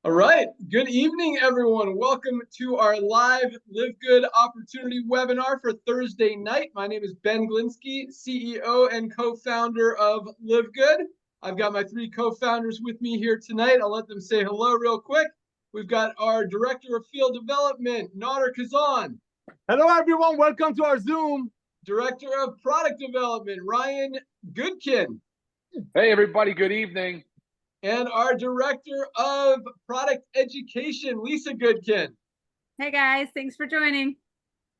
All right. Good evening, everyone. Welcome to our live Live Good opportunity webinar for Thursday night. My name is Ben Glinsky, CEO and co-founder of Live Good. I've got my three co-founders with me here tonight. I'll let them say hello real quick. We've got our Director of Field Development, Nader Kazan. Hello, everyone. Welcome to our Zoom. Director of Product Development, Ryan Goodkin. Hey, everybody. Good evening. And our Director of Product Education, Lisa Goodkin. Hey guys, thanks for joining.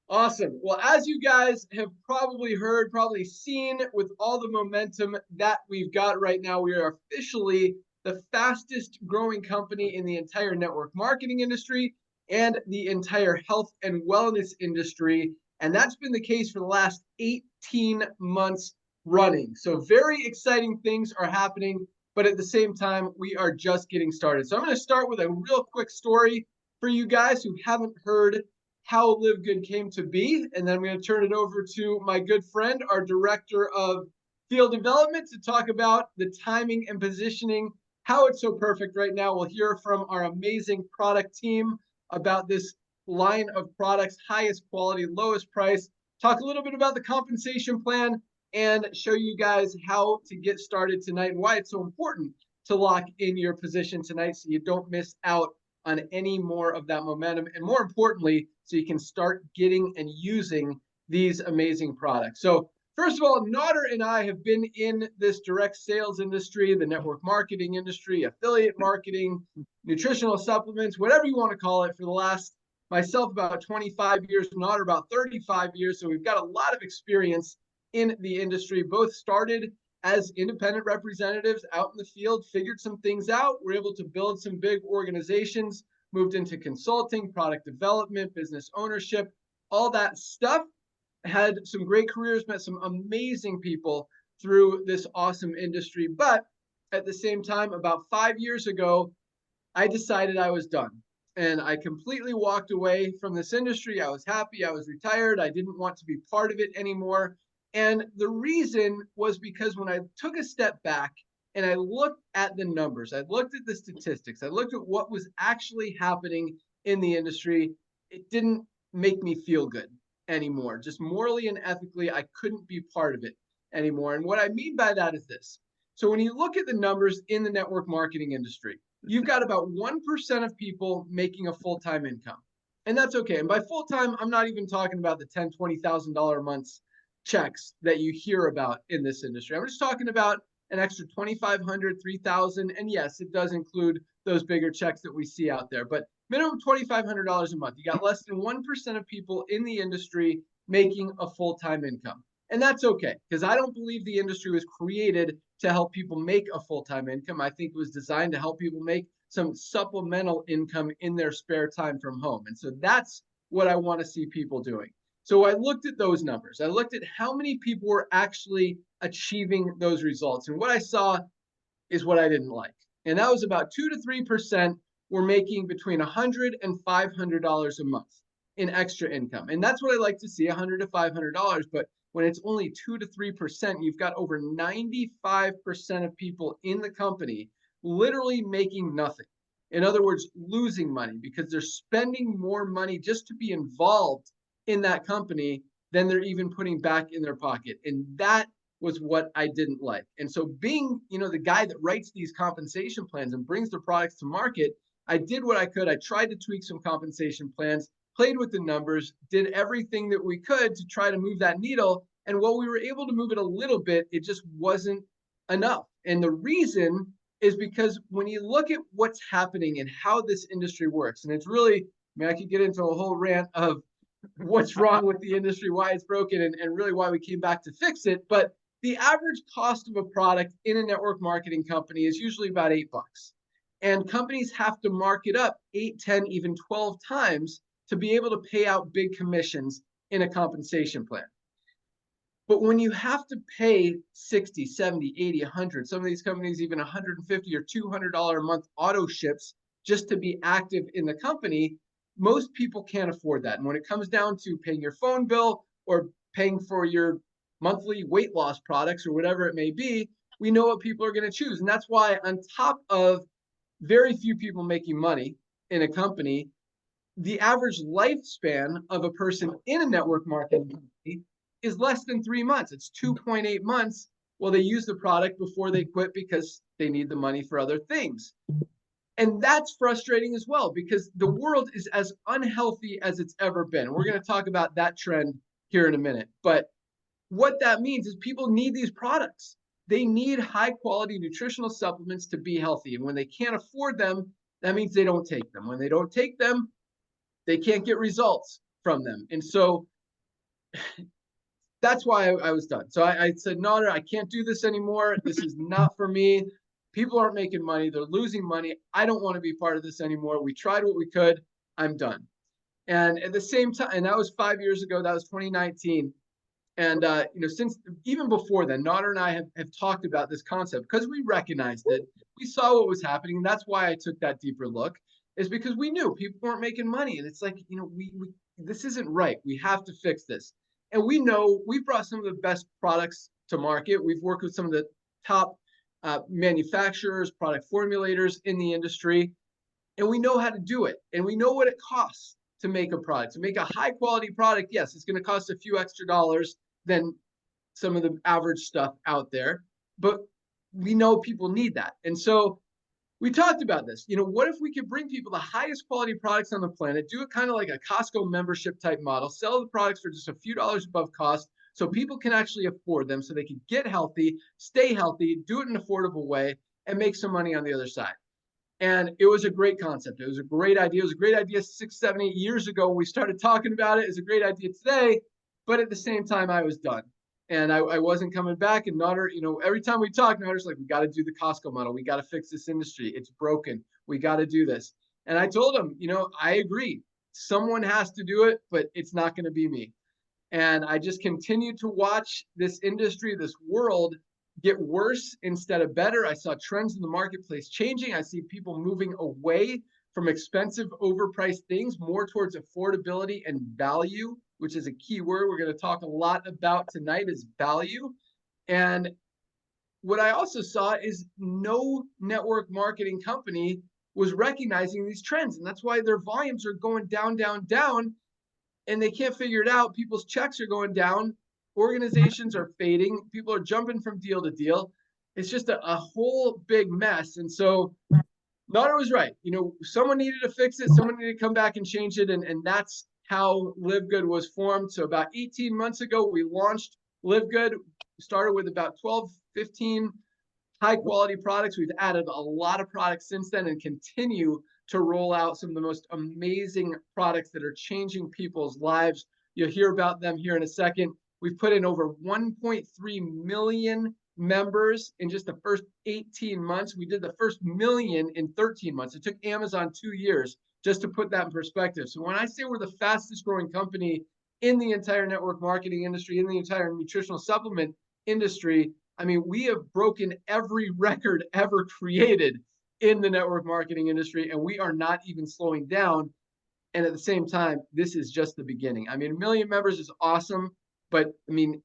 Awesome. Well, as you guys have probably heard, probably seen with all the momentum that we've got right now, we are officially the fastest growing company in the entire network marketing industry and the entire health and wellness industry. And that's been the case for the last 18 months running. So very exciting things are happening. But at the same time, we are just getting started. So I'm going to start with a real quick story for you guys who haven't heard how Live Good came to be. And then I'm going to turn it over to my good friend, our Director of Field Development, to talk about the timing and positioning, how it's so perfect right now. We'll hear from our amazing product team about this line of products, highest quality, lowest price, talk a little bit about the compensation plan, and show you guys how to get started tonight and why it's so important to lock in your position tonight so you don't miss out on any more of that momentum. And more importantly, so you can start getting and using these amazing products. So first of all, Nader and I have been in this direct sales industry, the network marketing industry, affiliate marketing, nutritional supplements, whatever you want to call it, for the last, myself, about 25 years, Nader about 35 years. So we've got a lot of experience in the industry. Both started as independent representatives out in the field, figured some things out, were able to build some big organizations, moved into consulting, product development, business ownership, all that stuff. Had some great careers, met some amazing people through this awesome industry. But at the same time, about 5 years ago, I decided I was done. And I completely walked away from this industry. I was happy, I was retired, I didn't want to be part of it anymore. And the reason was because when I took a step back and I looked at the numbers, I looked at the statistics, I looked at what was actually happening in the industry, it didn't make me feel good anymore. Just morally and ethically, I couldn't be part of it anymore. And what I mean by that is this. So when you look at the numbers in the network marketing industry, you've got about 1% of people making a full-time income. And that's okay. And by full-time, I'm not even talking about the $10,000, $20,000 a month checks that you hear about in this industry. I'm just talking about an extra $2,500, $3,000, and yes, it does include those bigger checks that we see out there, but minimum $2,500 a month. You got less than 1% of people in the industry making a full-time income. And that's okay, because I don't believe the industry was created to help people make a full-time income. I think it was designed to help people make some supplemental income in their spare time from home. And so that's what I want to see people doing. So I looked at those numbers. I looked at how many people were actually achieving those results. And what I saw is what I didn't like. And that was about 2 to 3% were making between $100 and $500 a month in extra income. And that's what I like to see, $100 to $500. But when it's only 2 to 3%, you've got over 95% of people in the company literally making nothing. In other words, losing money because they're spending more money just to be involved in that company than they're even putting back in their pocket. And that was what I didn't like. And so being, the guy that writes these compensation plans and brings the products to market, I did what I could. I tried to tweak some compensation plans, played with the numbers, did everything that we could to try to move that needle. And while we were able to move it a little bit, it just wasn't enough. And the reason is because when you look at what's happening and how this industry works, and it's really, I could get into a whole rant of what's wrong with the industry, why it's broken, and really why we came back to fix it. But the average cost of a product in a network marketing company is usually about $8. And companies have to mark it up 8, 10, even 12 times to be able to pay out big commissions in a compensation plan. But when you have to pay 60, 70, 80, 100, some of these companies even $150 or $200 a month auto ships just to be active in the company, most people can't afford that. And when it comes down to paying your phone bill or paying for your monthly weight loss products or whatever it may be, we know what people are going to choose. And that's why on top of very few people making money in a company. The average lifespan of a person in a network marketing company is less than 3 months. It's 2.8 months. Well, they use the product before they quit because they need the money for other things. And that's frustrating as well, because the world is as unhealthy as it's ever been. We're going to talk about that trend here in a minute. But what that means is people need these products. They need high quality nutritional supplements to be healthy. And when they can't afford them, that means they don't take them. When they don't take them, they can't get results from them. And so that's why I was done. So I said, no, I can't do this anymore. This is not for me. People aren't making money. They're losing money. I don't want to be part of this anymore. We tried what we could. I'm done. And at the same time, and that was 5 years ago, that was 2019. And, since even before then, Nader and I have talked about this concept because we recognized it. We saw what was happening. And that's why I took that deeper look, is because we knew people weren't making money. And it's like, this isn't right. We have to fix this. And we know we've brought some of the best products to market. We've worked with some of the top manufacturers, product formulators in the industry, and we know how to do it. And we know what it costs to make a product. To make a high quality product, yes, it's going to cost a few extra dollars than some of the average stuff out there, but we know people need that. And so we talked about this. What if we could bring people the highest quality products on the planet, do it kind of like a Costco membership type model, sell the products for just a few dollars above cost so people can actually afford them, so they can get healthy, stay healthy, do it in an affordable way, and make some money on the other side. And it was a great concept. It was a great idea. It was a great idea 6, 7, 8 years ago when we started talking about it. It's a great idea today, but at the same time, I was done. And I wasn't coming back. And Nader, every time we talk, Nader's like, we got to do the Costco model. We got to fix this industry. It's broken. We got to do this. And I told him, I agree. Someone has to do it, but it's not going to be me. And I just continued to watch this industry, this world get worse instead of better. I saw trends in the marketplace changing. I see people moving away from expensive, overpriced things, more towards affordability and value, which is a key word we're going to talk a lot about tonight, is value. And what I also saw is no network marketing company was recognizing these trends. And that's why their volumes are going down, down, down. And they can't figure it out. People's checks are going down. Organizations are fading. People are jumping from deal to deal. It's just a whole big mess. And so Nader was right. Someone needed to fix it. Someone needed to come back and change it. And that's how LiveGood was formed. So about 18 months ago, we launched LiveGood. We started with about 12, 15 high quality products. We've added a lot of products since then and continue to roll out some of the most amazing products that are changing people's lives. You'll hear about them here in a second. We've put in over 1.3 million members in just the first 18 months. We did the first million in 13 months. It took Amazon 2 years just to put that in perspective. So when I say we're the fastest growing company in the entire network marketing industry, in the entire nutritional supplement industry, I mean, we have broken every record ever created in the network marketing industry, and we are not even slowing down. And at the same time, this is just the beginning. I mean, 1 million members is awesome, but I mean,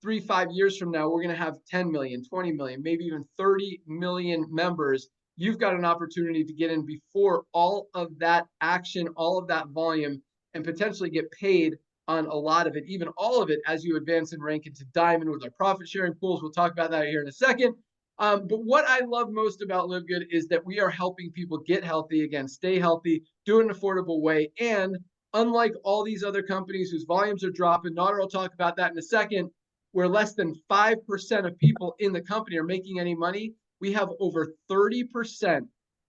3-5 years from now, we're going to have 10 million, 20 million, maybe even 30 million members. You've got an opportunity to get in before all of that action, all of that volume, and potentially get paid on a lot of it, even all of it, as you advance and rank into diamond with our profit sharing pools. We'll talk about that here in a second. But what I love most about LiveGood is that we are helping people get healthy, again, stay healthy, do it in an affordable way. And unlike all these other companies whose volumes are dropping, Nader will talk about that in a second, where less than 5% of people in the company are making any money, we have over 30%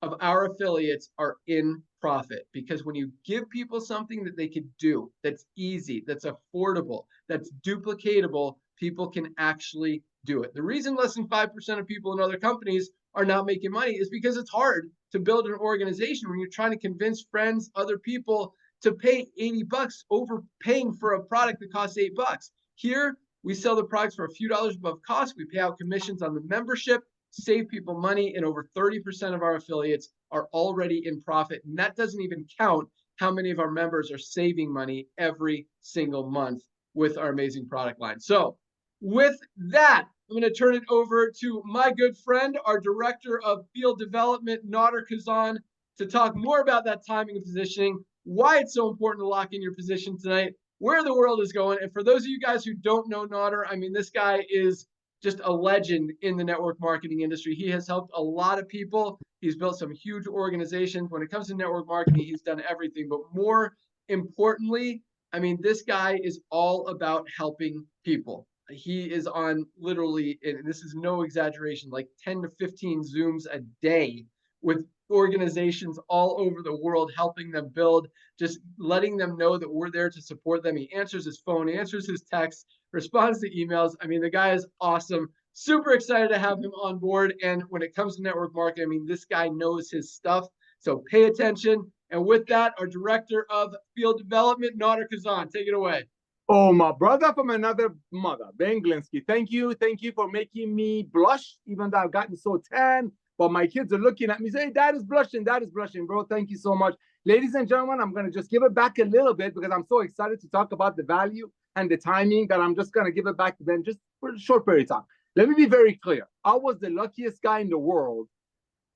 of our affiliates are in profit. Because when you give people something that they could do, that's easy, that's affordable, that's duplicatable, people can actually do it. The reason less than 5% of people in other companies are not making money is because it's hard to build an organization when you're trying to convince friends, other people to pay $80 over paying for a product that costs $8. Here, we sell the products for a few dollars above cost. We pay out commissions on the membership, save people money, and over 30% of our affiliates are already in profit. And that doesn't even count how many of our members are saving money every single month with our amazing product line. So with that, I'm going to turn it over to my good friend, our Director of Field Development, Nader Kazan, to talk more about that timing and positioning, why it's so important to lock in your position tonight, where the world is going. And for those of you guys who don't know Nader, I mean, this guy is just a legend in the network marketing industry. He has helped a lot of people. He's built some huge organizations. When it comes to network marketing, he's done everything. But more importantly, I mean, this guy is all about helping people. He is on literally, and this is no exaggeration, like 10 to 15 Zooms a day with organizations all over the world, helping them build, just letting them know that we're there to support them. He answers his phone, answers his texts, responds to emails. I mean, the guy is awesome. Super excited to have him on board. And when it comes to network marketing, I mean, this guy knows his stuff. So pay attention. And with that, our Director of Field Development, Nader Kazan, take it away. Oh, my brother from another mother, Ben Glinsky. Thank you for making me blush, even though I've gotten so tan. But my kids are looking at me, say, hey, Dad is blushing, bro. Thank you so much. Ladies and gentlemen, I'm going to just give it back a little bit because I'm so excited to talk about the value and the timing that I'm just going to give it back to Ben just for a short period of time. Let me be very clear. I was the luckiest guy in the world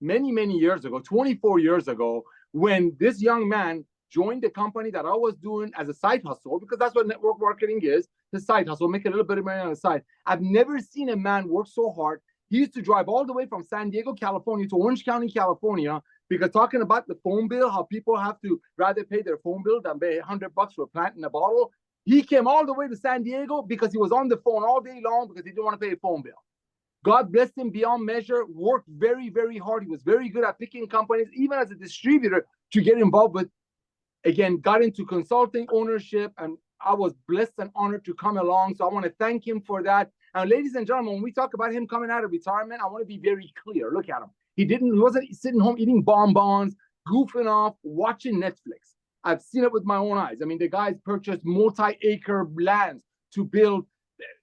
many, many years ago, 24 years ago, when this young man joined the company that I was doing as a side hustle, because that's what network marketing is, the side hustle, make a little bit of money on the side. I've never seen a man work so hard. He used to drive all the way from San Diego, California to Orange County, California, because talking about the phone bill, how people have to rather pay their phone bill than pay $100 for a plant in a bottle. He came all the way to San Diego because he was on the phone all day long because he didn't want to pay a phone bill. God bless him beyond measure, worked very, very hard. He was very good at picking companies, even as a distributor, to get involved with. Again, got into consulting, ownership, and I was blessed and honored to come along. So I want to thank him for that. And ladies and gentlemen, when we talk about him coming out of retirement, I want to be very clear. Look at him. He wasn't sitting home eating bonbons, goofing off, watching Netflix. I've seen it with my own eyes. I mean, the guys purchased multi-acre lands to build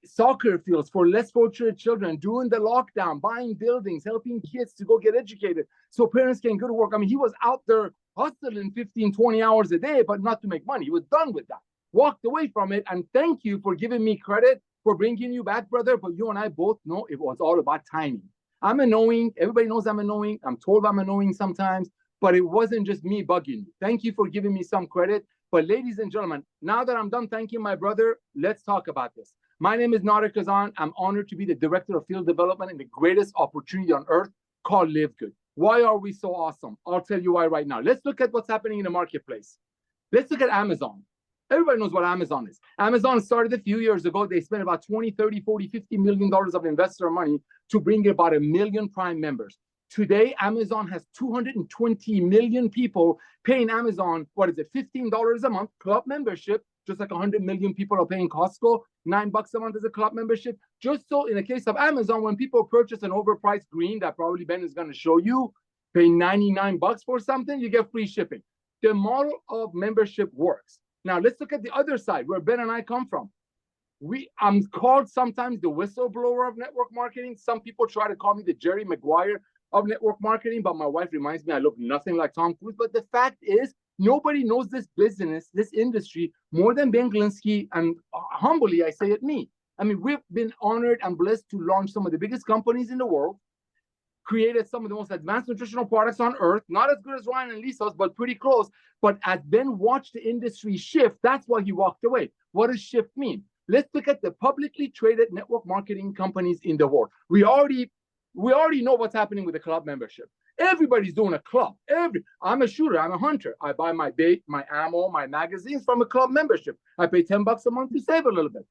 soccer fields for less fortunate children, during the lockdown, buying buildings, helping kids to go get educated so parents can go to work. I mean, he was out there hustling 15, 20 hours a day, but not to make money. He was done with that, walked away from it. And thank you for giving me credit for bringing you back, brother. But you and I both know it was all about timing. I'm annoying. Everybody knows I'm annoying. I'm told I'm annoying sometimes, but it wasn't just me bugging you. Thank you for giving me some credit. But ladies and gentlemen, now that I'm done thanking my brother, let's talk about this. My name is Nader Kazan. I'm honored to be the Director of Field Development in the greatest opportunity on earth called LiveGood. Why are we so awesome? I'll tell you why right now. Let's look at what's happening in the marketplace. Let's look at Amazon. Everybody knows what Amazon is. Amazon started a few years ago. They spent about 20, 30, 40, $50 million of investor money to bring about 1 million Prime members. Today, Amazon has 220 million people paying Amazon, what is it, $15 a month, club membership, just like 100 million people are paying Costco, $9 a month as a club membership. Just so in the case of Amazon, when people purchase an overpriced green that probably Ben is going to show you, pay $99 for something, you get free shipping. The model of membership works. Now, let's look at the other side, where Ben and I come from. I'm called sometimes the whistleblower of network marketing. Some people try to call me the Jerry Maguire of network marketing, but my wife reminds me I look nothing like Tom Cruise. But the fact is, nobody knows this business, this industry, more than Ben Glinsky, and humbly, I say it, me. I mean, we've been honored and blessed to launch some of the biggest companies in the world, created some of the most advanced nutritional products on earth, not as good as Ryan and Lisa's, but pretty close. But as Ben watched the industry shift, that's why he walked away. What does shift mean? Let's look at the publicly traded network marketing companies in the world. We already know what's happening with the club membership. Everybody's doing a club. I'm a shooter. I'm a hunter. I buy my bait, my ammo, my magazines from a club membership. I pay $10 a month to save a little bit.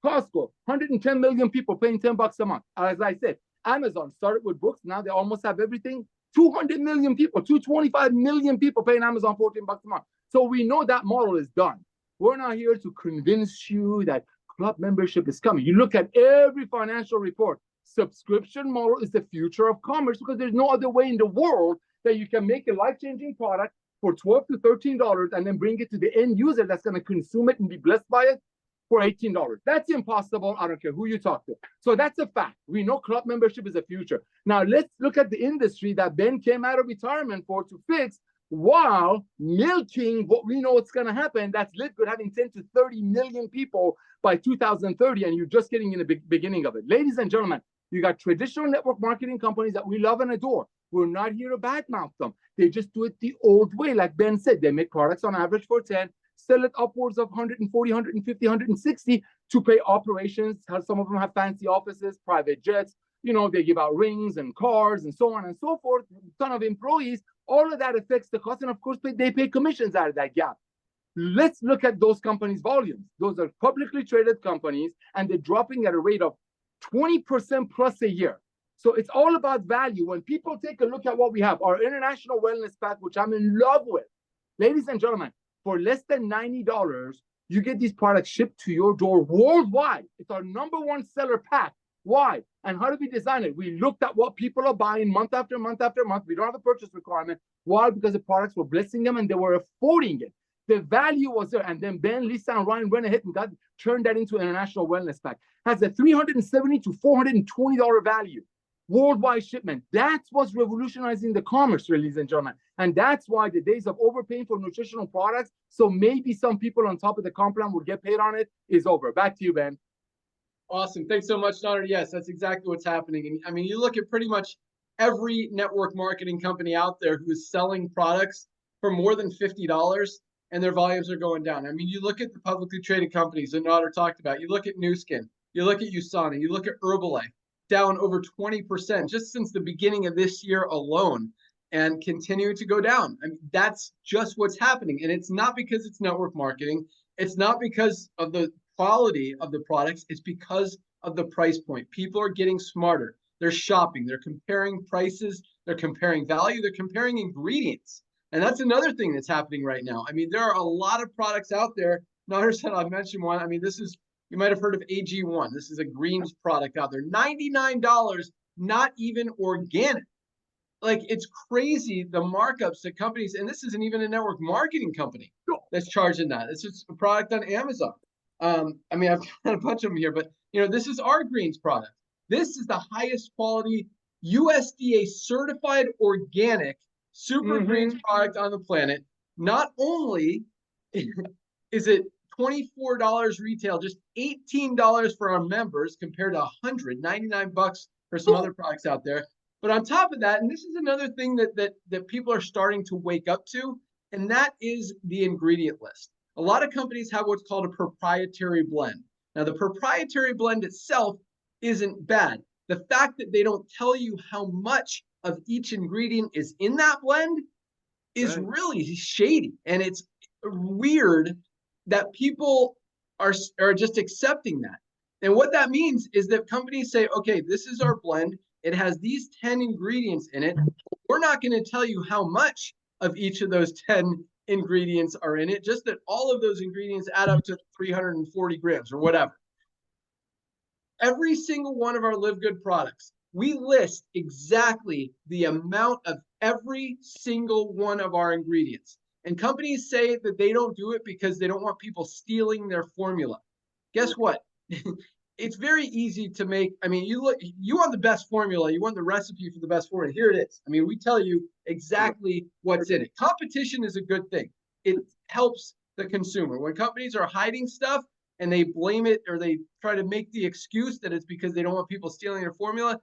Costco, 110 million people paying $10 a month. As I said, Amazon started with books. Now they almost have everything. 200 million people, 225 million people paying Amazon $14 a month. So we know that model is done. We're not here to convince you that club membership is coming. You look at every financial report. Subscription model is the future of commerce because there's no other way in the world that you can make a life-changing product for $12 to $13 and then bring it to the end user that's going to consume it and be blessed by it for $18. That's impossible. I don't care who you talk to. So that's a fact. We know club membership is the future. Now let's look at the industry that Ben came out of retirement for to fix while milking what we know what's going to happen. That's LiveGood having 10 to 30 million people by 2030, and you're just getting in the beginning of it. Ladies and gentlemen, you got traditional network marketing companies that we love and adore. We're not here to badmouth them. They just do it the old way. Like Ben said, they make products on average for 10, sell it upwards of 140, 150, 160 to pay operations. Some of them have fancy offices, private jets. You know, they give out rings and cars and so on and so forth. A ton of employees. All of that affects the cost. And of course, they pay commissions out of that gap. Let's look at those companies' volumes. Those are publicly traded companies, and they're dropping at a rate of 20% plus a year. So it's all about value. When people take a look at what we have, our international wellness pack, which I'm in love with, ladies and gentlemen, for less than $90, you get these products shipped to your door worldwide. It's our #1 seller pack. Why? And how did we design it? We looked at what people are buying month after month after month. We don't have a purchase requirement. Why? Because the products were blessing them and they were affording it. The value was there. And then Ben, Lisa, and Ryan went ahead and turned that into an international wellness pack. Has a $370 to $420 value. Worldwide shipment. That's what's revolutionizing the commerce, ladies and gentlemen. And that's why the days of overpaying for nutritional products, so maybe some people on top of the comp plan will get paid on it, is over. Back to you, Ben. Awesome. Thanks so much, Nader. Yes, that's exactly what's happening. And I mean, you look at pretty much every network marketing company out there who is selling products for more than $50 and their volumes are going down. I mean, you look at the publicly traded companies that Nader talked about. You look at Nu Skin, you look at USANA, you look at Herbalife, down over 20% just since the beginning of this year alone, and continuing to go down. I mean, that's just what's happening. And it's not because it's network marketing. It's not because of the quality of the products. It's because of the price point. People are getting smarter. They're shopping. They're comparing prices. They're comparing value. They're comparing ingredients. And that's another thing that's happening right now. I mean, there are a lot of products out there. Nader said, I've mentioned one. I mean, this is, you might have heard of AG1. This is a greens product out there. $99, not even organic. Like, it's crazy the markups that companies, and this isn't even a network marketing company that's charging that. It's just a product on Amazon. I mean, I've got a bunch of them here, but you know, this is our greens product. This is the highest quality USDA certified organic super greens product on the planet. Not only is it $24 retail, just $18 for our members compared to $199 for some other products out there. But on top of that, and this is another thing that people are starting to wake up to, and that is the ingredient list. A lot of companies have what's called a proprietary blend. Now, the proprietary blend itself isn't bad. The fact that they don't tell you how much of each ingredient is in that blend is really shady. And it's weird that people are just accepting that. And what that means is that companies say, okay, this is our blend. It has these 10 ingredients in it. We're not going to tell you how much of each of those 10 ingredients are in it, just that all of those ingredients add up to 340 grams or whatever. Every single one of our LiveGood products, we list exactly the amount of every single one of our ingredients. And companies say that they don't do it because they don't want people stealing their formula. Guess what? It's very easy to make. I mean, you want the best formula. You want the recipe for the best formula. Here it is. I mean, we tell you exactly what's in it. Competition is a good thing. It helps the consumer. When companies are hiding stuff and they blame it or they try to make the excuse that it's because they don't want people stealing their formula,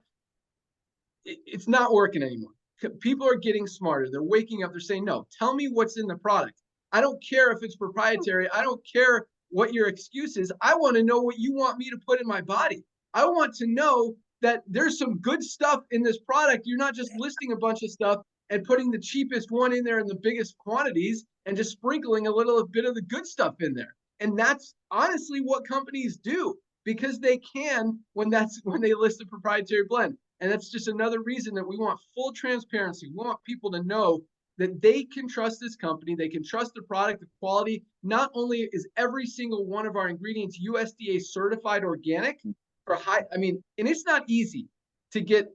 it's not working anymore. People are getting smarter. They're waking up. They're saying, no, tell me what's in the product. I don't care if it's proprietary. I don't care what your excuse is. I want to know what you want me to put in my body. I want to know that there's some good stuff in this product. You're not just listing a bunch of stuff and putting the cheapest one in there in the biggest quantities and just sprinkling a little bit of the good stuff in there. And that's honestly what companies do, because they can when they list a proprietary blend. And that's just another reason that we want full transparency. We want people to know that they can trust this company. They can trust the product, the quality. Not only is every single one of our ingredients USDA certified organic for high, I mean, and it's not easy to get.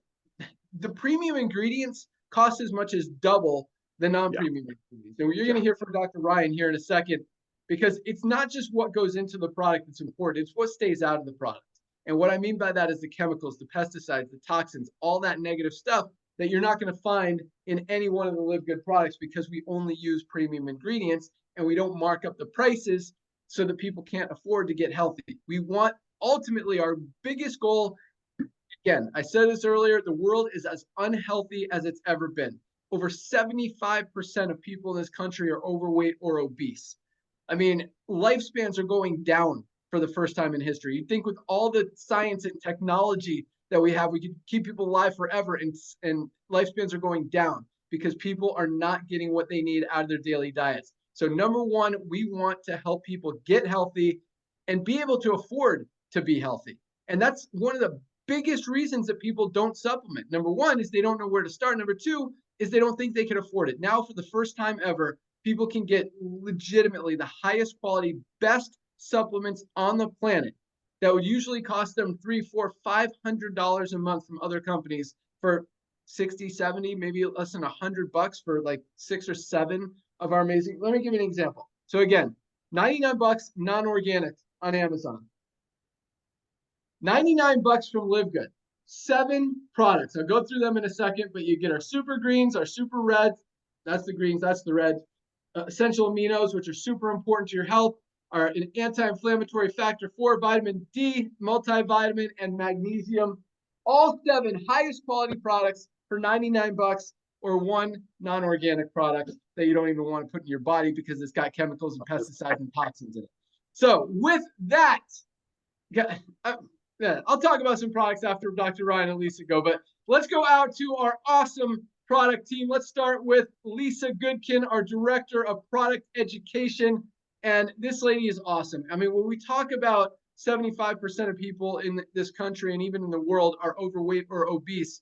The premium ingredients cost as much as double the non-premium ingredients. And you're going to hear from Dr. Ryan here in a second, because it's not just what goes into the product that's important. It's what stays out of the product. And what I mean by that is the chemicals, the pesticides, the toxins, all that negative stuff that you're not going to find in any one of the LiveGood products, because we only use premium ingredients and we don't mark up the prices so that people can't afford to get healthy. We want, ultimately, our biggest goal, again, I said this earlier, the world is as unhealthy as it's ever been. Over 75% of people in this country are overweight or obese. I mean, lifespans are going down for the first time in history. You'd think with all the science and technology that we have, we could keep people alive forever, and lifespans are going down because people are not getting what they need out of their daily diets. So number one, we want to help people get healthy and be able to afford to be healthy. And that's one of the biggest reasons that people don't supplement. Number one is they don't know where to start. Number two is they don't think they can afford it. Now, for the first time ever, people can get legitimately the highest quality, best supplements on the planet that would usually cost them $300, $400, $500 a month from other companies for 60, 70, maybe less than $100 for like 6 or 7 of our amazing. Let me give you an example. So again, $99 non-organic on Amazon. $99 from LiveGood. 7 products. I'll go through them in a second, but you get our super greens, our super reds. That's the greens, that's the reds. Essential aminos, which are super important to your health, are an anti-inflammatory factor 4, vitamin D, multivitamin, and magnesium. All 7 highest quality products for $99, or 1 non-organic product that you don't even want to put in your body because it's got chemicals and pesticides and toxins in it. So with that, I'll talk about some products after Dr. Ryan and Lisa go, but let's go out to our awesome product team. Let's start with Lisa Goodkin, our Director of Product Education. And this lady is awesome. I mean, when we talk about 75% of people in this country and even in the world are overweight or obese,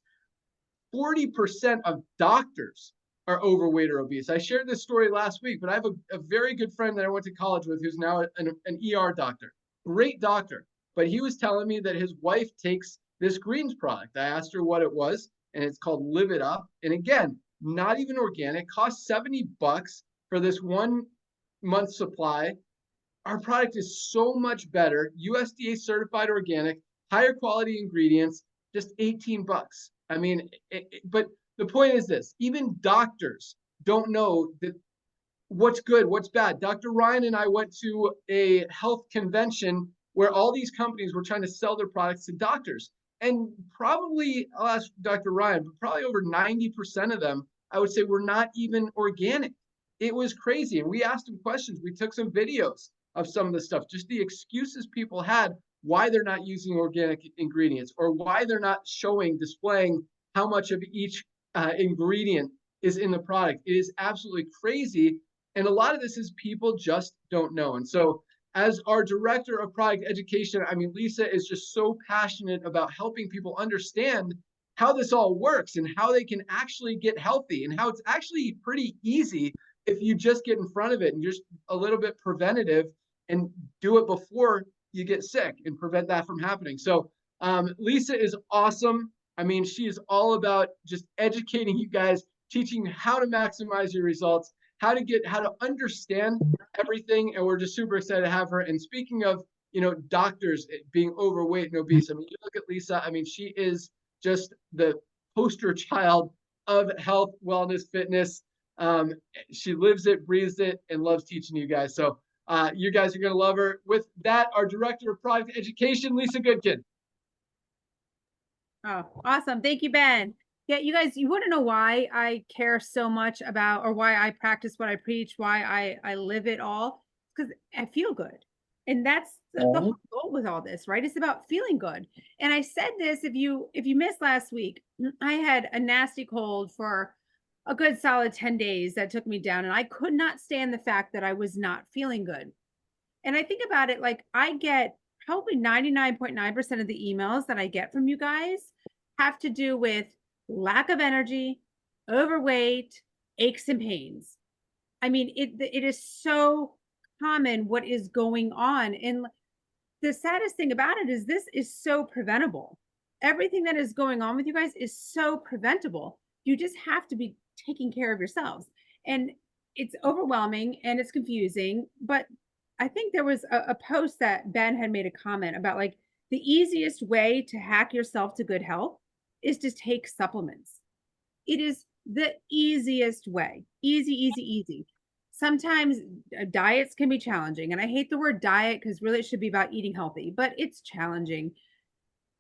40% of doctors are overweight or obese. I shared this story last week, but I have a very good friend that I went to college with who's now an ER doctor. Great doctor. But he was telling me that his wife takes this greens product. I asked her what it was, and it's called Live It Up. And again, not even organic, costs $70 for this 1 month supply. Our product is so much better, USDA certified organic, higher quality ingredients, just $18. I mean, but the point is this, even doctors don't know that what's good, what's bad. Dr. Ryan and I went to a health convention where all these companies were trying to sell their products to doctors. And probably, I'll ask Dr. Ryan, but probably over 90% of them, I would say, were not even organic. It was crazy. And we asked them questions. We took some videos of some of the stuff, just the excuses people had why they're not using organic ingredients, or why they're not displaying how much of each ingredient is in the product. It is absolutely crazy. And a lot of this is people just don't know. And so as our Director of Product Education, I mean, Lisa is just so passionate about helping people understand how this all works and how they can actually get healthy, and how it's actually pretty easy if you just get in front of it and just a little bit preventative and do it before you get sick and prevent that from happening. So Lisa is awesome. I mean, she is all about just educating you guys, teaching you how to maximize your results, how to understand everything. And we're just super excited to have her. And speaking of, doctors being overweight and obese, I mean, you look at Lisa, I mean, she is just the poster child of health, wellness, fitness. She lives it, breathes it, and loves teaching you guys. So you guys are going to love her. With that, our Director of Product Education, Lisa Goodkin. Oh, awesome. Thank you, Ben. Yeah, you guys, you want to know why I care so much about, or why I practice what I preach, why I live it all? Because I feel good. And that's the whole goal with all this, right? It's about feeling good. And I said this, if you missed last week, I had a nasty cold for a good solid 10 days that took me down. And I could not stand the fact that I was not feeling good. And I think about it, like, I get probably 99.9% of the emails that I get from you guys have to do with lack of energy, overweight, aches and pains. I mean, it is so common what is going on. And the saddest thing about it is this is so preventable. Everything that is going on with you guys is so preventable. You just have to be taking care of yourselves. And it's overwhelming and it's confusing. But I think there was a post that Ben had made a comment about, like, the easiest way to hack yourself to good health is to take supplements. It is the easiest way. Easy, easy, easy. Sometimes diets can be challenging. And I hate the word diet because really it should be about eating healthy, but it's challenging.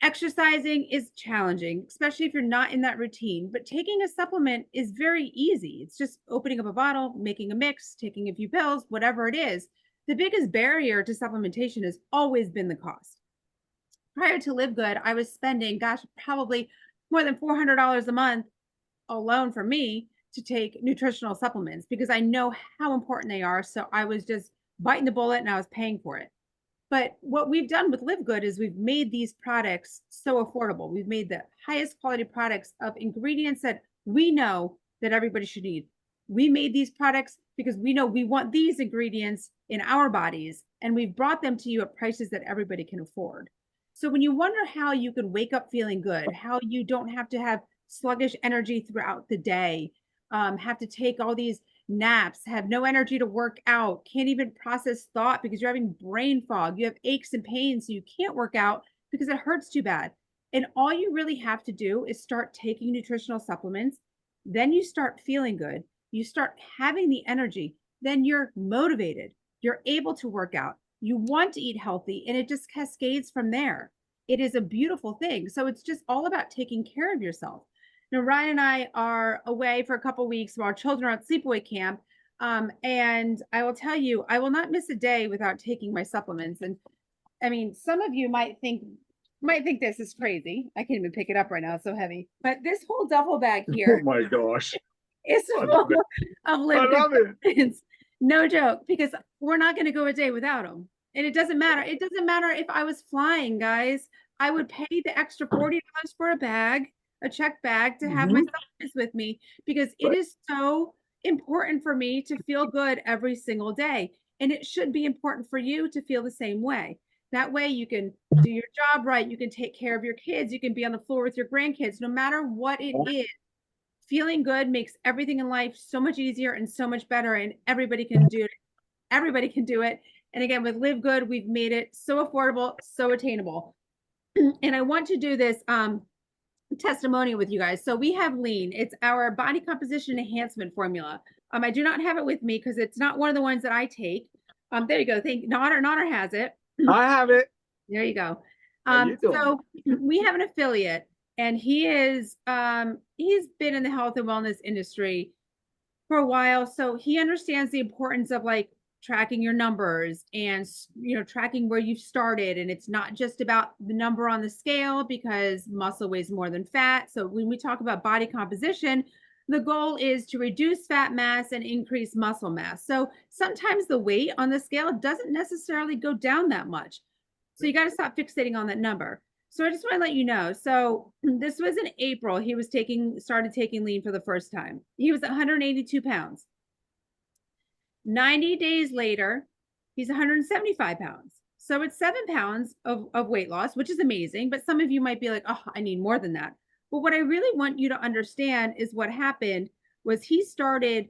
Exercising is challenging, especially if you're not in that routine, but taking a supplement is very easy. It's just opening up a bottle, making a mix, taking a few pills, whatever it is. The biggest barrier to supplementation has always been the cost. Prior to LiveGood, I was spending, gosh, probably more than $400 a month alone for me to take nutritional supplements because I know how important they are. So I was just biting the bullet and I was paying for it. But what we've done with LiveGood is we've made these products so affordable. We've made the highest quality products of ingredients that we know that everybody should need. We made these products because we know we want these ingredients in our bodies, and we've brought them to you at prices that everybody can afford. So when you wonder how you can wake up feeling good, how you don't have to have sluggish energy throughout the day, have to take all these naps, have no energy to work out, can't even process thought because you're having brain fog, you have aches and pains, so you can't work out because it hurts too bad. And all you really have to do is start taking nutritional supplements. Then you start feeling good. You start having the energy. Then you're motivated. You're able to work out. You want to eat healthy, and it just cascades from there. It is a beautiful thing. So it's just all about taking care of yourself. Now, Ryan and I are away for a couple of weeks while our children are at sleepaway camp. And I will tell you, I will not miss a day without taking my supplements. And I mean, some of you might think this is crazy. I can't even pick it up right now. It's so heavy. But this whole duffel bag here Oh my gosh. is full of I LiveGood love it. supplements. No joke, because we're not going to go a day without them. And it doesn't matter. It doesn't matter if I was flying, guys. I would pay the extra $40 for a bag, a check bag, to have my supplements with me because it is so important for me to feel good every single day. And it should be important for you to feel the same way. That way you can do your job right. You can take care of your kids. You can be on the floor with your grandkids, no matter what it is. Feeling good makes everything in life so much easier and so much better. And everybody can do it. Everybody can do it. And again, with LiveGood, we've made it so affordable, so attainable. And I want to do this testimonial with you guys. So we have Lean. It's our body composition enhancement formula. I do not have it with me because it's not one of the ones that I take. There you go. Nodder has it. I have it. There you go. You doing? So we have an affiliate, and he is he's been in the health and wellness industry for a while. So he understands the importance of like tracking your numbers and, you know, tracking where you've started. And it's not just about the number on the scale because muscle weighs more than fat. So when we talk about body composition, the goal is to reduce fat mass and increase muscle mass. So sometimes the weight on the scale doesn't necessarily go down that much. So you got to stop fixating on that number. So I just want to let you know. So this was in April. He was started taking Lean for the first time. He was 182 pounds. 90 days later, he's 175 pounds. So it's 7 pounds of weight loss, which is amazing. But some of you might be like, oh, I need more than that. But what I really want you to understand is what happened was he started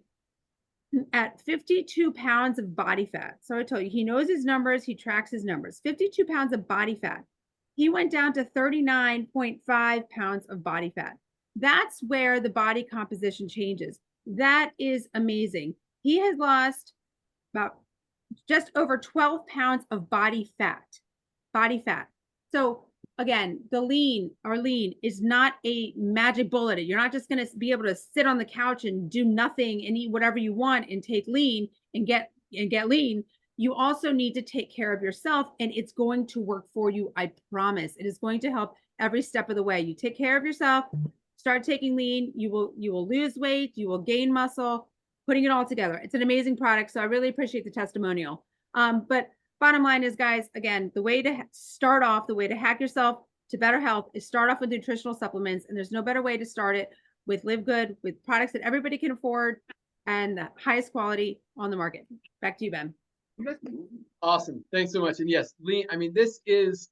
at 52 pounds of body fat. So I told you, he knows his numbers. He tracks his numbers. 52 pounds of body fat. He went down to 39.5 pounds of body fat. That's where the body composition changes. That is amazing. He has lost about just over 12 pounds of body fat. So again, the Lean is not a magic bullet. You're not just going to be able to sit on the couch and do nothing and eat whatever you want and take Lean and get lean. You also need to take care of yourself, and it's going to work for you. I promise. It is going to help every step of the way. You take care of yourself, start taking Lean, you will lose weight, you will gain muscle, putting it all together. It's an amazing product. So I really appreciate the testimonial. But bottom line is, guys, again, the way to start off, the way to hack yourself to better health is start off with nutritional supplements. And there's no better way to start it with LiveGood, with products that everybody can afford and the highest quality on the market. Back to you, Ben. Awesome. Thanks so much. And yes, Lean, I mean, this is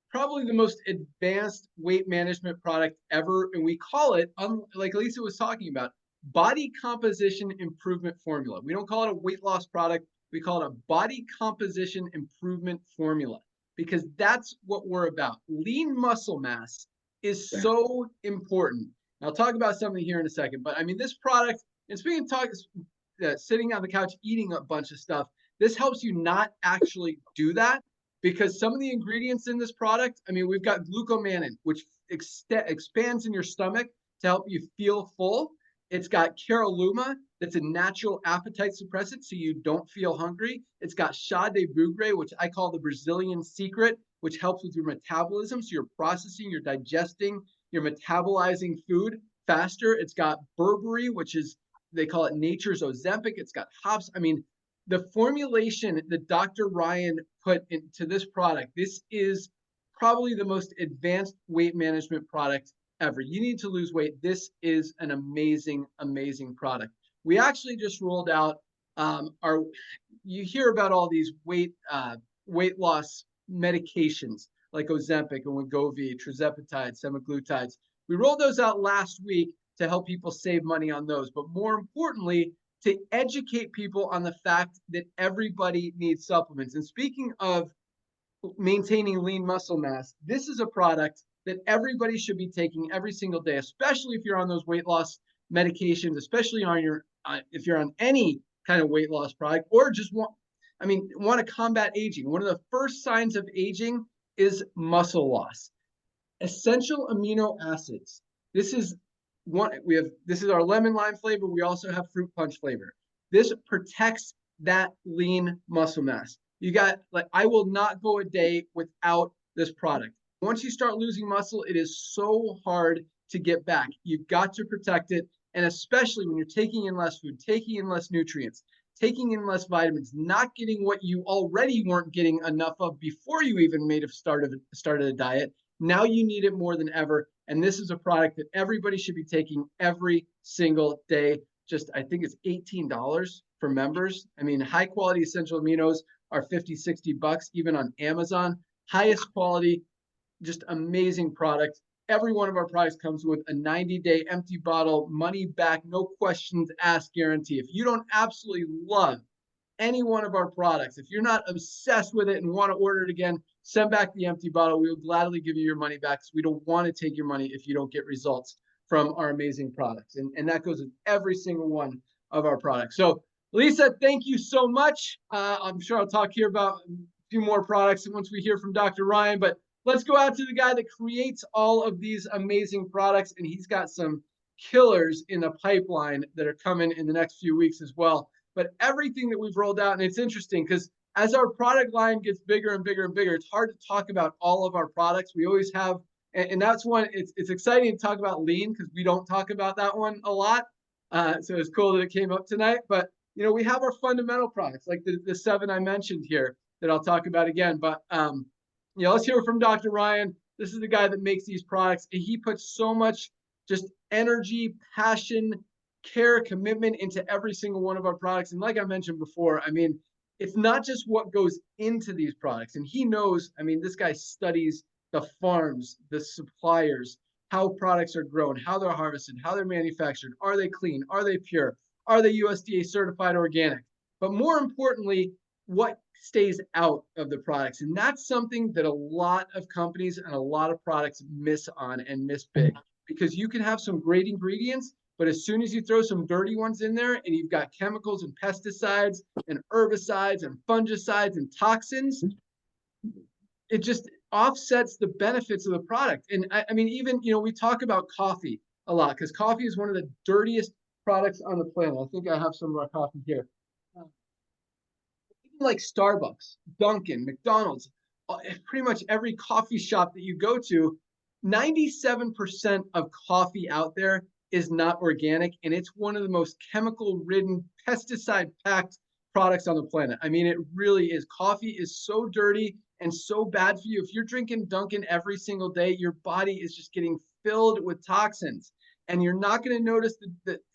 probably the most advanced weight management product ever. And we call it, like Lisa was talking about, body composition improvement formula. We don't call it a weight loss product. We call it a body composition improvement formula because that's what we're about. Lean muscle mass is so important. I'll talk about something here in a second, but I mean, this product, and speaking of sitting on the couch eating a bunch of stuff, this helps you not actually do that, because some of the ingredients in this product, I mean, we've got glucomannan, which expands in your stomach to help you feel full. It's got caralluma, that's a natural appetite suppressant, so you don't feel hungry. It's got chá de bugre, which I call the Brazilian secret, which helps with your metabolism, so you're processing, you're digesting, you're metabolizing food faster. It's got berberry, which is, they call it nature's Ozempic. It's got hops. I mean, the formulation that Dr. Ryan put into this product, this is probably the most advanced weight management product ever. You need to lose weight. This is an amazing, amazing product. We actually just rolled out you hear about all these weight loss medications like Ozempic and Wegovy, tirzepatide, semaglutides. We rolled those out last week to help people save money on those, but more importantly, to educate people on the fact that everybody needs supplements. And speaking of maintaining lean muscle mass, this is a product that everybody should be taking every single day, especially if you're on those weight loss medications, especially on if you're on any kind of weight loss product, or just want to combat aging. One of the first signs of aging is muscle loss. Essential amino acids. This is our lemon lime flavor. We also have fruit punch flavor. This protects that lean muscle mass. I will not go a day without this product. Once you start losing muscle, it is so hard to get back. You've got to protect it. And especially when you're taking in less food, taking in less nutrients, taking in less vitamins, not getting what you already weren't getting enough of before you even started a diet. Now you need it more than ever. And this is a product that everybody should be taking every single day. I think it's $18 for members. I mean, high quality essential aminos are 50, 60 bucks, even on Amazon. Highest quality, just amazing product. Every one of our products comes with a 90-day empty bottle, money back, no questions asked guarantee. If you don't absolutely love any one of our products, if you're not obsessed with it and want to order it again, send back the empty bottle. We will gladly give you your money back, because we don't want to take your money if you don't get results from our amazing products. And that goes with every single one of our products. So Lisa, thank you so much. I'm sure I'll talk here about a few more products once we hear from Dr. Ryan, but let's go out to the guy that creates all of these amazing products, and he's got some killers in the pipeline that are coming in the next few weeks as well. But everything that we've rolled out, and it's interesting because as our product line gets bigger and bigger and bigger, it's hard to talk about all of our products. We always have, and that's one, it's exciting to talk about lean because we don't talk about that one a lot. So it's cool that it came up tonight. But, we have our fundamental products, like the 7 I mentioned here that I'll talk about again. But, let's hear from Dr. Ryan. This is the guy that makes these products. And he puts so much just energy, passion, care, commitment into every single one of our products. And like I mentioned before, I mean, it's not just what goes into these products. And he knows, this guy studies the farms, the suppliers, how products are grown, how they're harvested, how they're manufactured. Are they clean? Are they pure? Are they USDA certified organic? But more importantly, what stays out of the products. And that's something that a lot of companies and a lot of products miss on and miss big, because you can have some great ingredients, but as soon as you throw some dirty ones in there and you've got chemicals and pesticides and herbicides and fungicides and toxins, it just offsets the benefits of the product. And even, we talk about coffee a lot, because coffee is one of the dirtiest products on the planet. I think I have some of our coffee here. Like Starbucks, Dunkin', McDonald's, pretty much every coffee shop that you go to, 97% of coffee out there is not organic, and it's one of the most chemical-ridden, pesticide-packed products on the planet. It really is. Coffee is so dirty and so bad for you. If you're drinking Dunkin' every single day, your body is just getting filled with toxins, and you're not going to notice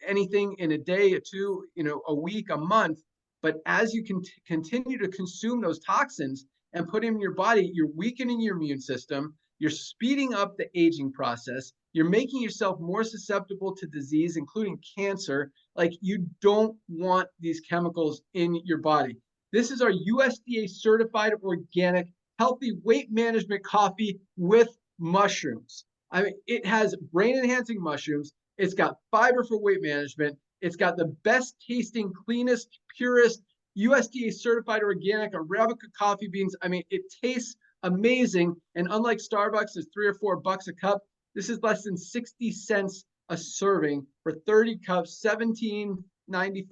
anything in a day or two, a week, a month. But as you can continue to consume those toxins and put them in your body, you're weakening your immune system. You're speeding up the aging process. You're making yourself more susceptible to disease, including cancer. Like, you don't want these chemicals in your body. This is our USDA certified organic, healthy weight management coffee with mushrooms. I mean, it has brain enhancing mushrooms. It's got fiber for weight management. It's got the best tasting, cleanest, purest USDA certified organic Arabica coffee beans. I mean, it tastes amazing. And unlike Starbucks, it's $3 or $4 a cup. This is less than 60 cents a serving for 30 cups, $17.95,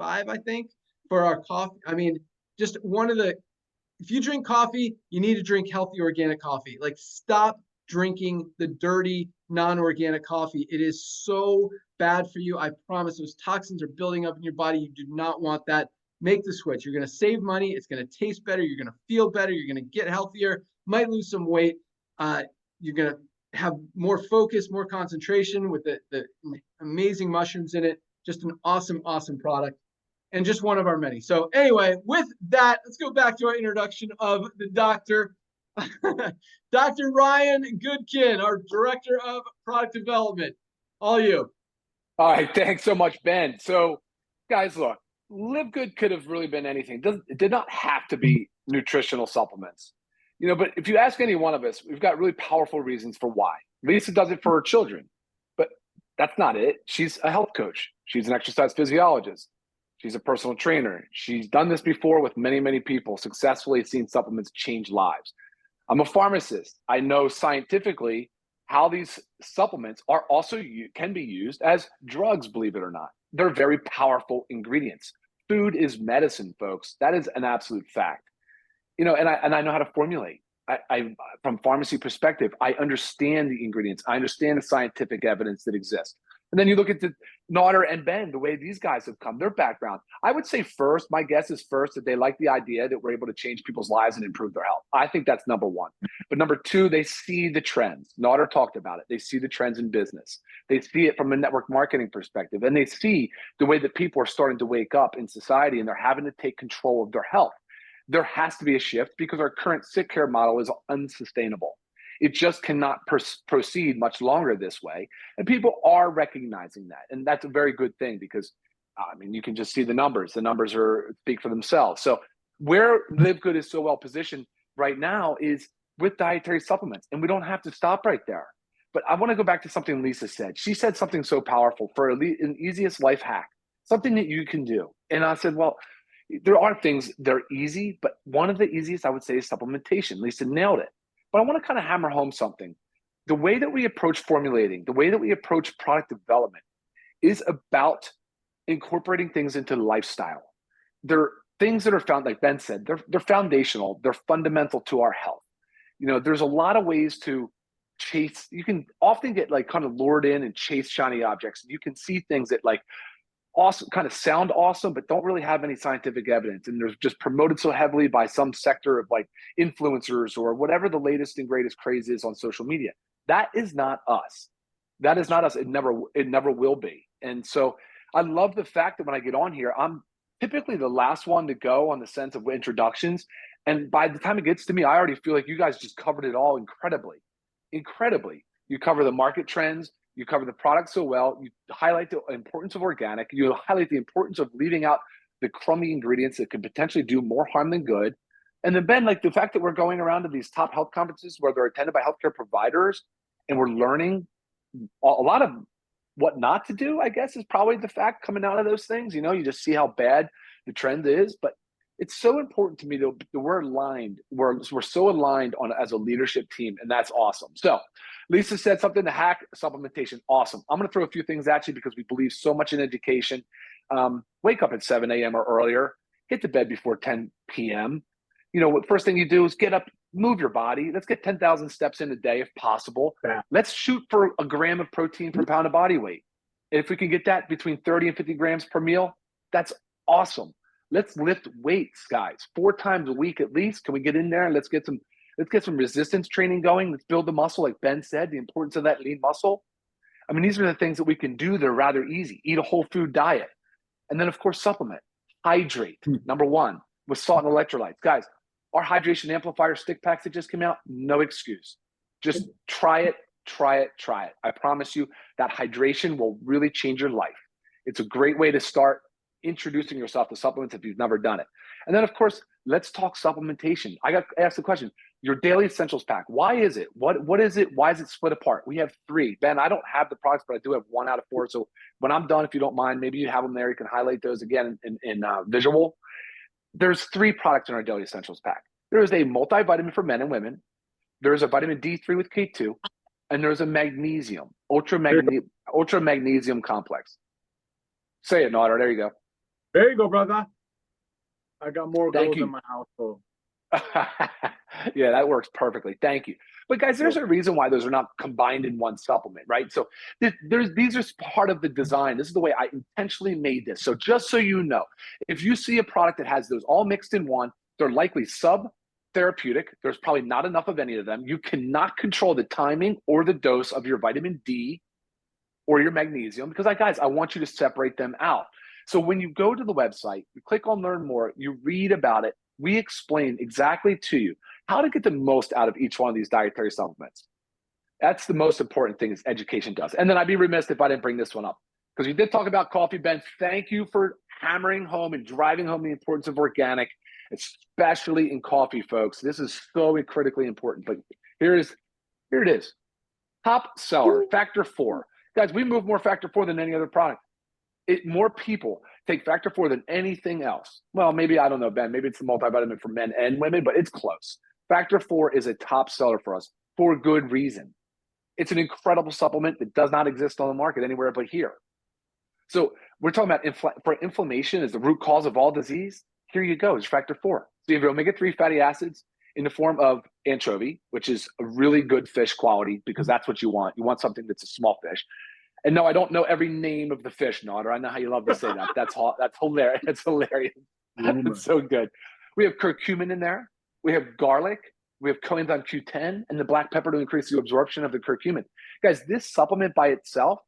I think, for our coffee. I mean, just one of the, if you drink coffee, you need to drink healthy organic coffee. Like, stop drinking the dirty, non-organic coffee. It is so bad for you. I promise, those toxins are building up in your body. You do not want that. Make the switch. You're going to save money. It's going to taste better. You're going to feel better. You're going to get healthier, might lose some weight. You're going to have more focus, more concentration with the amazing mushrooms in it. Just an awesome, awesome product. And just one of our many. So anyway, with that, let's go back to our introduction of the doctor. Dr. Ryan Goodkin, our Director of Product Development. All you. All right, thanks so much, Ben. So, guys, look, LiveGood could have really been anything. It did not have to be nutritional supplements. You know, but if you ask any one of us, we've got really powerful reasons for why. Lisa does it for her children, but that's not it. She's a health coach. She's an exercise physiologist. She's a personal trainer. She's done this before with many, many people, successfully seen supplements change lives. I'm a pharmacist. I know scientifically how these supplements are also can be used as drugs, believe it or not. They're very powerful ingredients. Food is medicine, folks. That is an absolute fact. You know, and I know how to formulate. I from pharmacy perspective, I understand the ingredients. I understand the scientific evidence that exists. And then you look at the Naughter and Ben, the way these guys have come, their background. I would say first, my guess is first, that they like the idea that we're able to change people's lives and improve their health. I think that's number one. But number two, they see the trends. Naughter talked about it. They see the trends in business. They see it from a network marketing perspective. And they see the way that people are starting to wake up in society and they're having to take control of their health. There has to be a shift because our current sick care model is unsustainable. It just cannot proceed much longer this way. And people are recognizing that. And that's a very good thing because, I mean, you can just see the numbers. The numbers speak for themselves. So where LiveGood is so well positioned right now is with dietary supplements. And we don't have to stop right there. But I want to go back to something Lisa said. She said something so powerful for an easiest life hack, something that you can do. And I said, well, there are things that are easy, but one of the easiest I would say is supplementation. Lisa nailed it. But I want to kind of hammer home something. The way that we approach formulating, the way that we approach product development is about incorporating things into lifestyle. They're things that are found, like Ben said, they're foundational, they're fundamental to our health. You know, there's a lot of ways to chase. You can often get like kind of lured in and chase shiny objects. You can see things that like awesome, kind of sound awesome, but don't really have any scientific evidence. And they're just promoted so heavily by some sector of like influencers or whatever the latest and greatest craze is on social media. That is not us. That is not us. It never will be. And so I love the fact that when I get on here, I'm typically the last one to go on the sense of introductions. And by the time it gets to me, I already feel like you guys just covered it all incredibly. You cover the market trends. You cover the product so well. You highlight the importance of organic. You highlight the importance of leaving out the crummy ingredients that could potentially do more harm than good. And then, Ben, like the fact that we're going around to these top health conferences where they're attended by healthcare providers and we're learning a lot of what not to do, I guess, is probably the fact coming out of those things. You know, you just see how bad the trend is. But it's so important to me that we're aligned. We're so aligned on as a leadership team, and that's awesome. So Lisa said something to hack supplementation. Awesome. I'm going to throw a few things at you because we believe so much in education. Wake up at 7 a.m. or earlier. Get to bed before 10 p.m. You know, what first thing you do is get up, move your body. Let's get 10,000 steps in a day if possible. Yeah. Let's shoot for a gram of protein per pound of body weight. And if we can get that between 30 and 50 grams per meal, that's awesome. Let's lift weights, guys, 4 times a week at least. Can we get in there and let's get some resistance training going. Let's build the muscle, like Ben said, the importance of that lean muscle. I mean, these are the things that we can do that are rather easy. Eat a whole food diet. And then, of course, supplement. Hydrate, number one, with salt and electrolytes. Guys, our hydration amplifier stick packs that just came out, no excuse. Just try it. I promise you that hydration will really change your life. It's a great way to start introducing yourself to supplements if you've never done it. And then, of course, let's talk supplementation. I got asked the question, your daily essentials pack, why is it? What is it? Why is it split apart? We have 3. Ben, I don't have the products, but I do have 1 out of 4. So when I'm done, if you don't mind, maybe you have them there. You can highlight those again in visual. There's 3 products in our daily essentials pack. There is a multivitamin for men and women. There is a vitamin D3 with K2, and there's a magnesium, ultra magnesium complex. Say it, Nader. There you go. There you go, brother. I got more Thank goals you. in my house, so. Yeah, that works perfectly. Thank you. But guys, there's a reason why those are not combined in one supplement, right? So these are part of the design. This is the way I intentionally made this. So just so you know, if you see a product that has those all mixed in one, they're likely sub-therapeutic. There's probably not enough of any of them. You cannot control the timing or the dose of your vitamin D or your magnesium, because guys, I want you to separate them out. So when you go to the website, you click on Learn More, you read about it, we explain exactly to you how to get the most out of each one of these dietary supplements. That's the most important thing, is education does. And then I'd be remiss if I didn't bring this one up, because we did talk about coffee, Ben. Thank you for hammering home and driving home the importance of organic, especially in coffee, folks. This is so critically important. But here it is. Top seller, Factor 4. Guys, we move more Factor 4 than any other product. More people take Factor 4 than anything else. Well, maybe, I don't know, Ben, maybe it's the multivitamin for men and women, but it's close. Factor 4 is a top seller for us for good reason. It's an incredible supplement that does not exist on the market anywhere but here. So we're talking about inflammation is the root cause of all disease. Here you go, it's Factor 4. So you have your omega-3 fatty acids in the form of anchovy, which is a really good fish quality, because that's what you want. You want something that's a small fish. And no, I don't know every name of the fish, Nader. I know how you love to say that. That's hilarious. It's hilarious. It's so good. We have curcumin in there. We have garlic. We have coenzyme Q10 and the black pepper to increase the absorption of the curcumin. Guys, this supplement by itself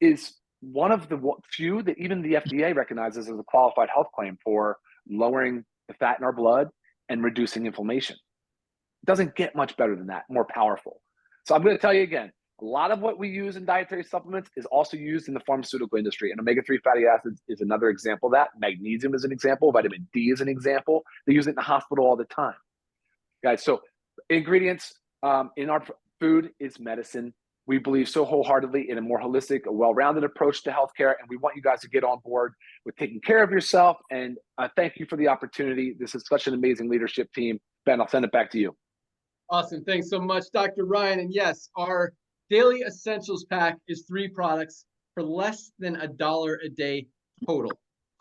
is one of the few that even the FDA recognizes as a qualified health claim for lowering the fat in our blood and reducing inflammation. It doesn't get much better than that, more powerful. So I'm going to tell you again, a lot of what we use in dietary supplements is also used in the pharmaceutical industry. And omega-3 fatty acids is another example of that. Magnesium is an example. Vitamin D is an example. They use it in the hospital all the time. Guys, so ingredients in our food is medicine. We believe so wholeheartedly in a more holistic, a well-rounded approach to healthcare. And we want you guys to get on board with taking care of yourself. And thank you for the opportunity. This is such an amazing leadership team. Ben, I'll send it back to you. Awesome. Thanks so much, Dr. Ryan. And yes, our Daily Essentials Pack is 3 products for less than $1 a day total.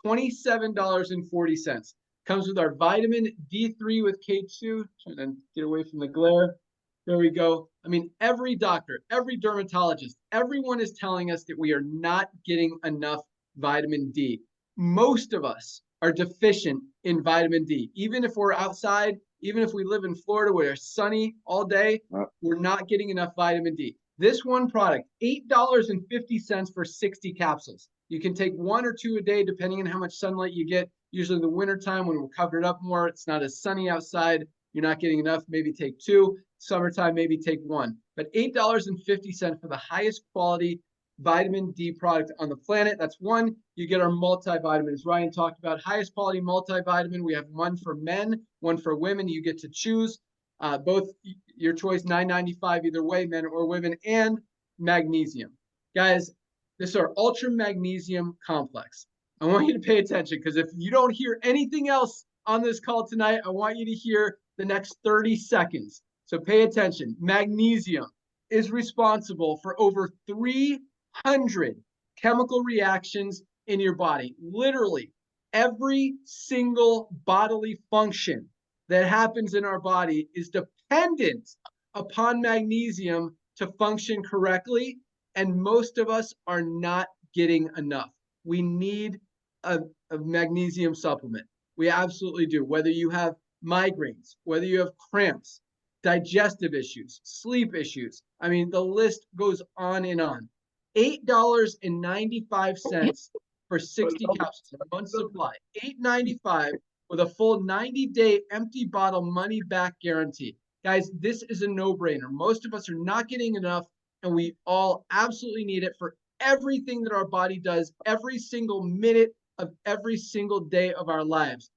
$27.40. Comes with our vitamin D3 with K2. Trying to get away from the glare. There we go. I mean, every doctor, every dermatologist, everyone is telling us that we are not getting enough vitamin D. Most of us are deficient in vitamin D. Even if we're outside, even if we live in Florida where it's sunny all day, we're not getting enough vitamin D. This one product, $8.50 for 60 capsules. You can take 1 or 2 a day, depending on how much sunlight you get. Usually in the wintertime when we're covered up more, it's not as sunny outside. You're not getting enough, maybe take 2. Summertime, maybe take 1. But $8.50 for the highest quality vitamin D product on the planet. That's one. You get our multivitamins. Ryan talked about highest quality multivitamin. We have one for men, one for women. You get to choose. Both your choice, $9.95 either way, men or women, and magnesium. Guys, this is our ultra magnesium complex. I want you to pay attention, because if you don't hear anything else on this call tonight, I want you to hear the next 30 seconds. So pay attention. Magnesium is responsible for over 300 chemical reactions in your body. Literally every single bodily function that happens in our body is dependent upon magnesium to function correctly, and most of us are not getting enough. We need a magnesium supplement. We absolutely do. Whether you have migraines, whether you have cramps, digestive issues, sleep issues, I mean, the list goes on and on. $8.95 for 60 capsules, a month supply. $8.95 with a full 90-day empty bottle money-back guarantee. Guys, this is a no-brainer. Most of us are not getting enough, and we all absolutely need it for everything that our body does every single minute of every single day of our lives.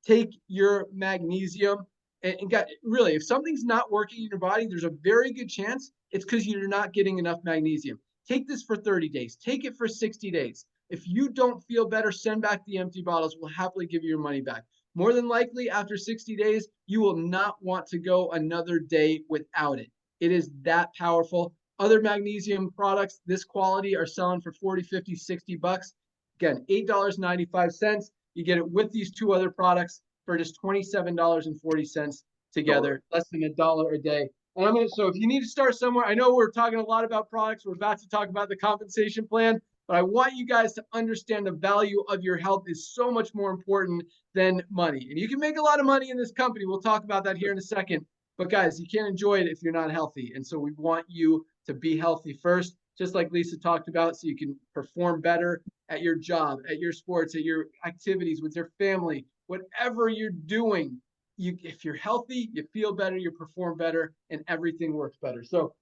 take your magnesium. And really, if something's not working in your body, there's a very good chance it's because you're not getting enough magnesium. Take this for 30 days. Take it for 60 days. If you don't feel better, send back the empty bottles. We'll happily give you your money back. More than likely, after 60 days, you will not want to go another day without it. It is that powerful. Other magnesium products, this quality, are selling for 40, 50, 60 bucks. Again, $8.95. You get it with these two other products for just $27.40 together, less than $1 a day. And so if you need to start somewhere, I know we're talking a lot about products. We're about to talk about the compensation plan, but I want you guys to understand the value of your health is so much more important than money. And you can make a lot of money in this company. We'll talk about that here in a second. But guys, you can't enjoy it if you're not healthy. And so we want you to be healthy first, just like Lisa talked about, so you can perform better at your job, at your sports, at your activities with your family, whatever you're doing. If you're healthy, you feel better, you perform better, and everything works better. So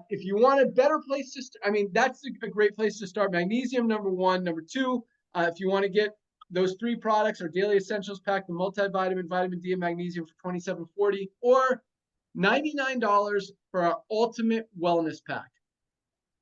if you want a better place to that's a great place to start. Magnesium, number one. Number two, if you want to get those three products, our Daily Essentials Pack, the multivitamin, vitamin D, and magnesium for $27.40, or $99 for our Ultimate Wellness Pack.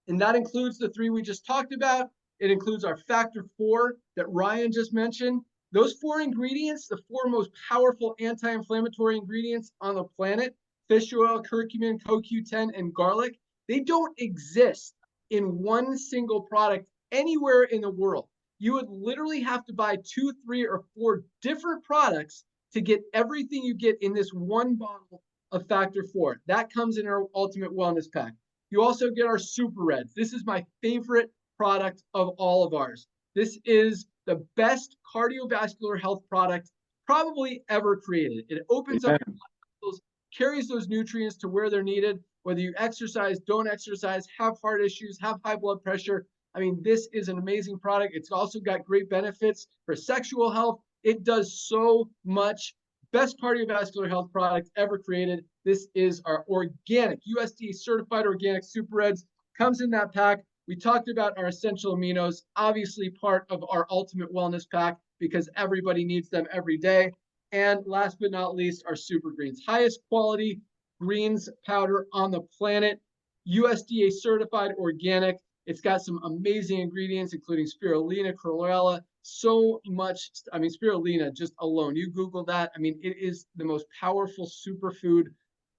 And that includes the three we just talked about. It includes our Factor 4 that Ryan just mentioned. Those 4 ingredients, the 4 most powerful anti-inflammatory ingredients on the planet, fish oil, curcumin, CoQ10, and garlic, they don't exist in one single product anywhere in the world. You would literally have to buy 2, 3, or 4 different products to get everything you get in this one bottle of Factor 4. That comes in our Ultimate Wellness Pack. You also get our Super Reds. This is my favorite product of all of ours. This is the best cardiovascular health product probably ever created. It opens up your blood vessels, carries those nutrients to where they're needed, whether you exercise, don't exercise, have heart issues, have high blood pressure. I mean, this is an amazing product. It's also got great benefits for sexual health. It does so much. Best cardiovascular health product ever created. This is our organic, USDA certified organic Super Reds. Comes in that pack. We talked about our essential aminos, obviously part of our Ultimate Wellness Pack because everybody needs them every day. And last but not least, our super greens, highest quality greens powder on the planet, USDA certified organic. It's got some amazing ingredients, including spirulina, chlorella, so much. I mean, spirulina just alone, you Google that. I mean, it is the most powerful superfood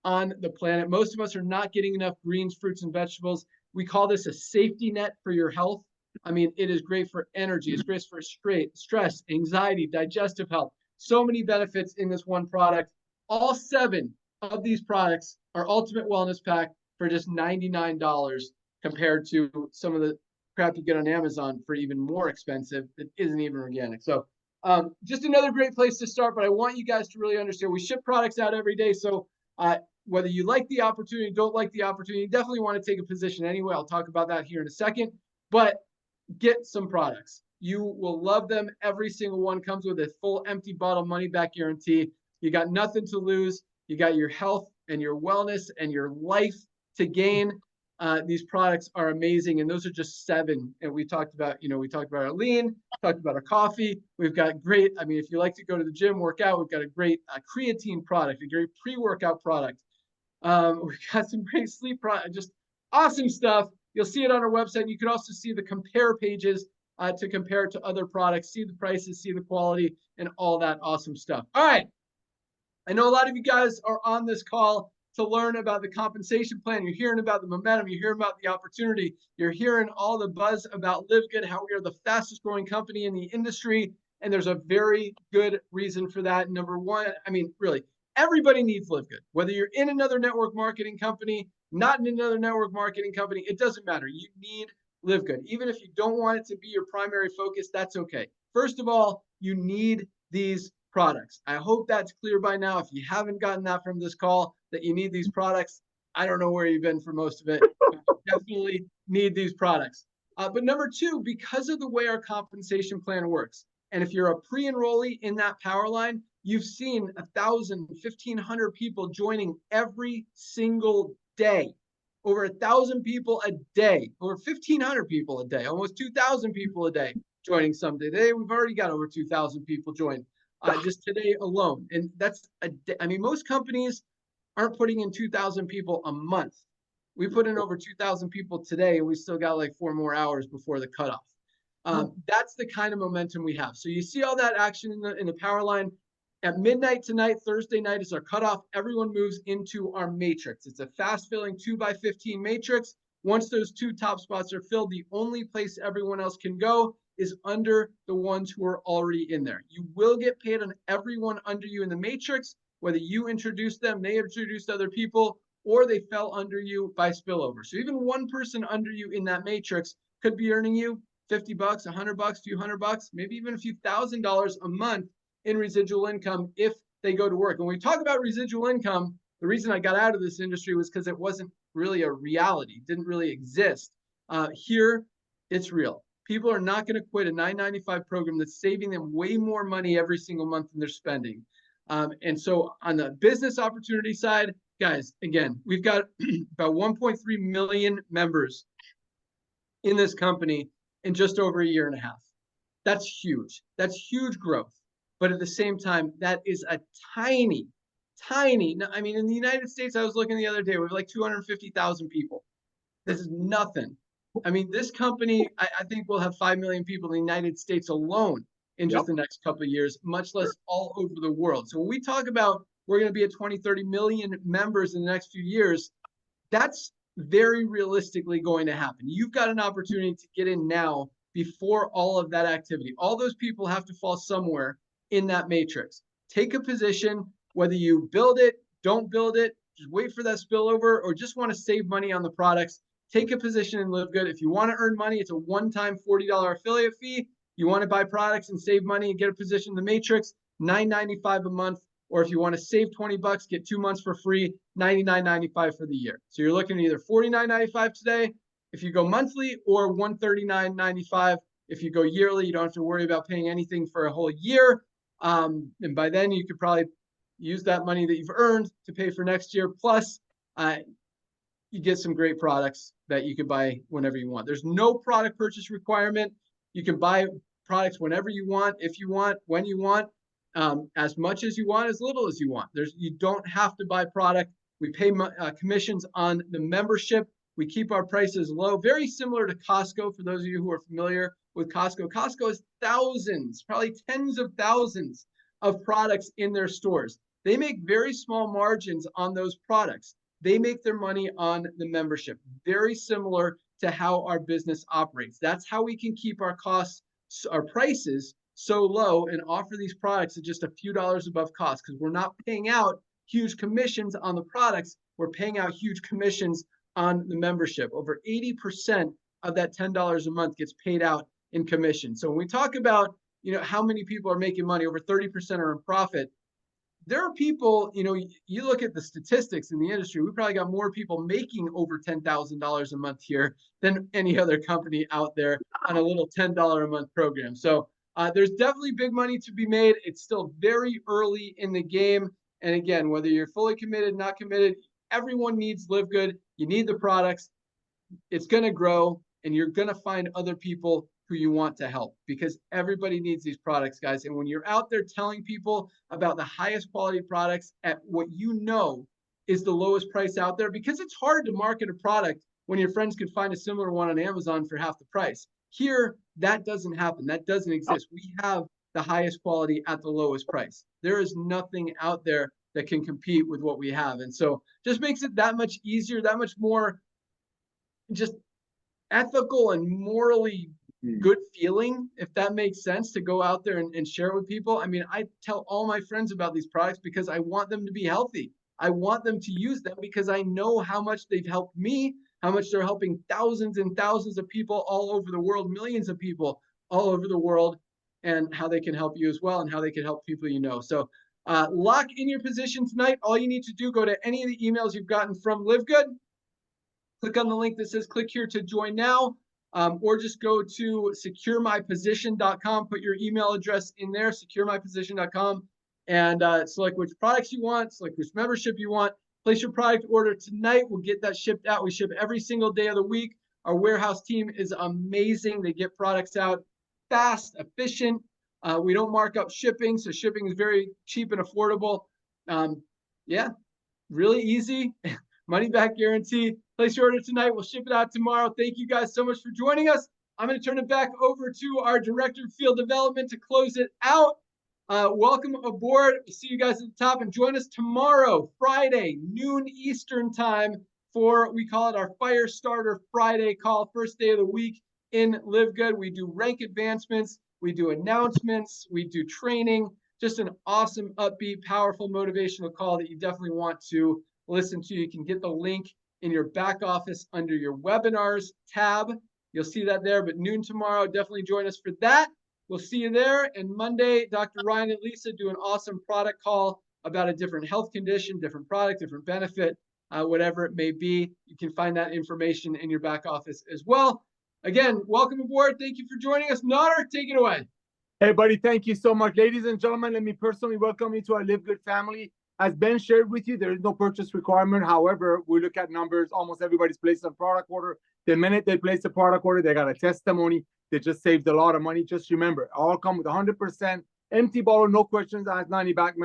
on the planet. Most of us are not getting enough greens, fruits, and vegetables. We call this a safety net for your health. I mean, it is great for energy. It's great for stress, anxiety, digestive health. So many benefits in this one product. All 7 of these products are Ultimate Wellness Pack for just $99 compared to some of the crap you get on Amazon for even more expensive that isn't even organic. So just another great place to start, but I want you guys to really understand we ship products out every day. So whether you like the opportunity, don't like the opportunity, you definitely want to take a position anyway. I'll talk about that here in a second, but get some products. You will love them. Every single one comes with a full empty bottle money back guarantee. You got nothing to lose. You got your health and your wellness and your life to gain. These products are amazing. And those are just 7. And we talked about, we talked about our lean, talked about our coffee. We've got great, I mean, if you like to go to the gym, work out, we've got a great creatine product, a great pre-workout product. We've got some great sleep product, just awesome stuff. You'll see it on our website. You can also see the compare pages to compare to other products, see the prices, see the quality, and all that awesome stuff. All right. I know a lot of you guys are on this call to learn about the compensation plan. You're hearing about the momentum. You're hearing about the opportunity. You're hearing all the buzz about LiveGood, how we are the fastest growing company in the industry. And there's a very good reason for that. Number one, I mean, really, everybody needs LiveGood. Whether you're in another network marketing company, not in another network marketing company, it doesn't matter. You need LiveGood. Even if you don't want it to be your primary focus, that's okay. First of all, you need these products. I hope that's clear by now. If you haven't gotten that from this call, that you need these products, I don't know where you've been for most of it. You definitely need these products. But number 2, because of the way our compensation plan works, and if you're a pre-enrollee in that power line, you've seen 1,000, 1,500 people joining every single day. Over 1,000 people a day, over 1,500 people a day, almost 2,000 people a day joining someday. Today, we've already got over 2,000 people join. just today alone. And that's, I mean, most companies aren't putting in 2,000 people a month. We put in over 2,000 people today, and we still got like 4 more hours before the cutoff. That's the kind of momentum we have. So you see all that action in the power line. At midnight tonight, Thursday night is our cutoff. Everyone moves into our matrix. It's a fast-filling 2x15 matrix. Once those 2 top spots are filled, the only place everyone else can go is under the ones who are already in there. You will get paid on everyone under you in the matrix, whether you introduced them, they introduced other people, or they fell under you by spillover. So even one person under you in that matrix could be earning you $50, $100, few $100, maybe even a few $1,000s a month in residual income if they go to work. When we talk about residual income, the reason I got out of this industry was because it wasn't really a reality, didn't really exist. Here, it's real. People are not going to quit a $9.95 program that's saving them way more money every single month than they're spending. And so on the business opportunity side, guys, again, we've got about 1.3 million members in this company in just over a year and a half. That's huge. That's huge growth. But at the same time, that is a tiny, I mean, in the United States, I was looking the other day, we have like 250,000 people. This is nothing. I mean, this company, I think will have 5 million people in the United States alone in just the next couple of years, much less all over the world. So when we talk about we're going to be at 20, 30 million members in the next few years, that's very realistically going to happen. You've got an opportunity to get in now before all of that activity. All those people have to fall somewhere in that matrix. Take a position, whether you build it, don't build it, just wait for that spillover, or just want to save money on the products. Take a position in LiveGood. If you want to earn money, it's a one-time $40 affiliate fee. You want to buy products and save money and get a position in the matrix, $9.95 a month. Or if you want to save $20, get 2 months for free, $99.95 for the year. So you're looking at either $49.95 today if you go monthly, or $139.95 if you go yearly. You don't have to worry about paying anything for a whole year. And by then you could probably use that money that you've earned to pay for next year. Plus, you get some great products that you can buy whenever you want. There's no product purchase requirement. You can buy products whenever you want, if you want, when you want, as much as you want, as little as you want. You don't have to buy product. We pay commissions on the membership. We keep our prices low, very similar to Costco. For those of you who are familiar with Costco, Costco has thousands, probably tens of thousands of products in their stores. They make very small margins on those products. They make their money on the membership. Very similar to how our business operates. That's how we can keep our costs, our prices so low and offer these products at just a few dollars above cost, because we're not paying out huge commissions on the products. We're paying out huge commissions on the membership. Over 80% of that $10 a month gets paid out in commission. So when we talk about, how many people are making money, over 30% are in profit. There are people, you look at the statistics in the industry, we probably got more people making over $10,000 a month here than any other company out there on a little $10 a month program. So there's definitely big money to be made. It's still very early in the game. And again, whether you're fully committed, not committed, everyone needs LiveGood. You need the products. It's going to grow, and you're going to find other people who you want to help, because everybody needs these products, guys. And when you're out there telling people about the highest quality products at what is the lowest price out there, because it's hard to market a product when your friends could find a similar one on Amazon for half the price. Here, that doesn't happen. That doesn't exist. We have the highest quality at the lowest price. There is nothing out there that can compete with what we have. And so just makes it that much easier, that much more just ethical and morally good feeling, if that makes sense, to go out there and share it with people. I mean, I tell all my friends about these products because I want them to be healthy. I want them to use them because I know how much they've helped me, how much they're helping thousands and thousands of people all over the world, millions of people all over the world, and how they can help you as well, and how they can help people you know. So lock in your position tonight. All you need to do, go to any of the emails you've gotten from LiveGood, click on the link that says click here to join now, or just go to securemyposition.com, put your email address in there, securemyposition.com, and select which products you want, select which membership you want, place your product order tonight. We'll get that shipped out. We ship every single day of the week. Our warehouse team is amazing. They get products out fast, efficient. We don't mark up shipping, so shipping is very cheap and affordable. Yeah, really easy. Money back guarantee. Place your order tonight. We'll ship it out tomorrow. Thank you guys so much for joining us. I'm going to turn it back over to our Director of Field Development to close it out. Welcome aboard. We'll see you guys at the top, and join us tomorrow, Friday, noon Eastern time, for, we call it our Fire Starter Friday call, first day of the week in LiveGood. We do rank advancements, we do announcements, we do training. Just an awesome, upbeat, powerful, motivational call that you definitely want to listen to. You can get the link in your back office under your webinars tab. You'll see that there, but noon tomorrow, definitely join us for that. We'll see you there. And Monday, Dr. Ryan and Lisa do an awesome product call about a different health condition, different product, different benefit, whatever it may be. You can find that information in your back office as well. Again, welcome aboard. Thank you for joining us. Nader, take it away. Hey, buddy, thank you so much. Ladies and gentlemen, let me personally welcome you to our LiveGood family. As Ben shared with you, there is no purchase requirement. However, we look at numbers. Almost everybody's placed a product order. The minute they place a product order, they got a testimony. They just saved a lot of money. Just remember, all come with 100% empty bottle, no questions asked, money back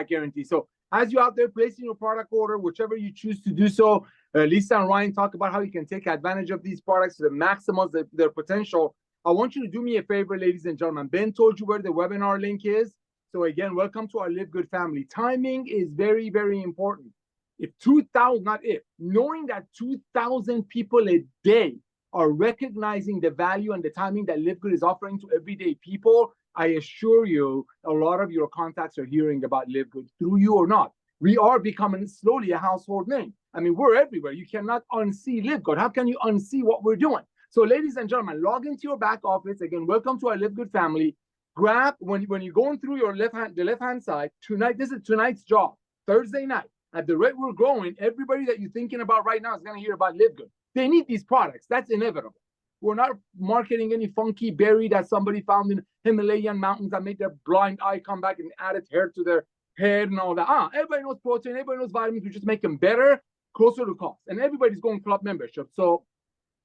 guarantee. So as you're out there placing your product order, whichever you choose to do so, Lisa and Ryan talk about how you can take advantage of these products to maximize their potential. I want you to do me a favor, ladies and gentlemen. Ben told you where the webinar link is. So again, welcome to our LiveGood family. Timing is very, very important. Knowing that 2,000 people a day are recognizing the value and the timing that LiveGood is offering to everyday people, I assure you, a lot of your contacts are hearing about LiveGood through you or not. We are becoming slowly a household name. I mean, we're everywhere. You cannot unsee LiveGood. How can you unsee what we're doing? So ladies and gentlemen, log into your back office. Again, welcome to our LiveGood family. Grab, when you're going through your the left-hand side, tonight, this is tonight's job, Thursday night. At the rate we're growing, everybody that you're thinking about right now is going to hear about LiveGood. They need these products. That's inevitable. We're not marketing any funky berry that somebody found in Himalayan mountains that made their blind eye come back and added hair to their head and all that. Everybody knows protein, everybody knows vitamins. We just make them better, closer to cost. And everybody's going club membership. So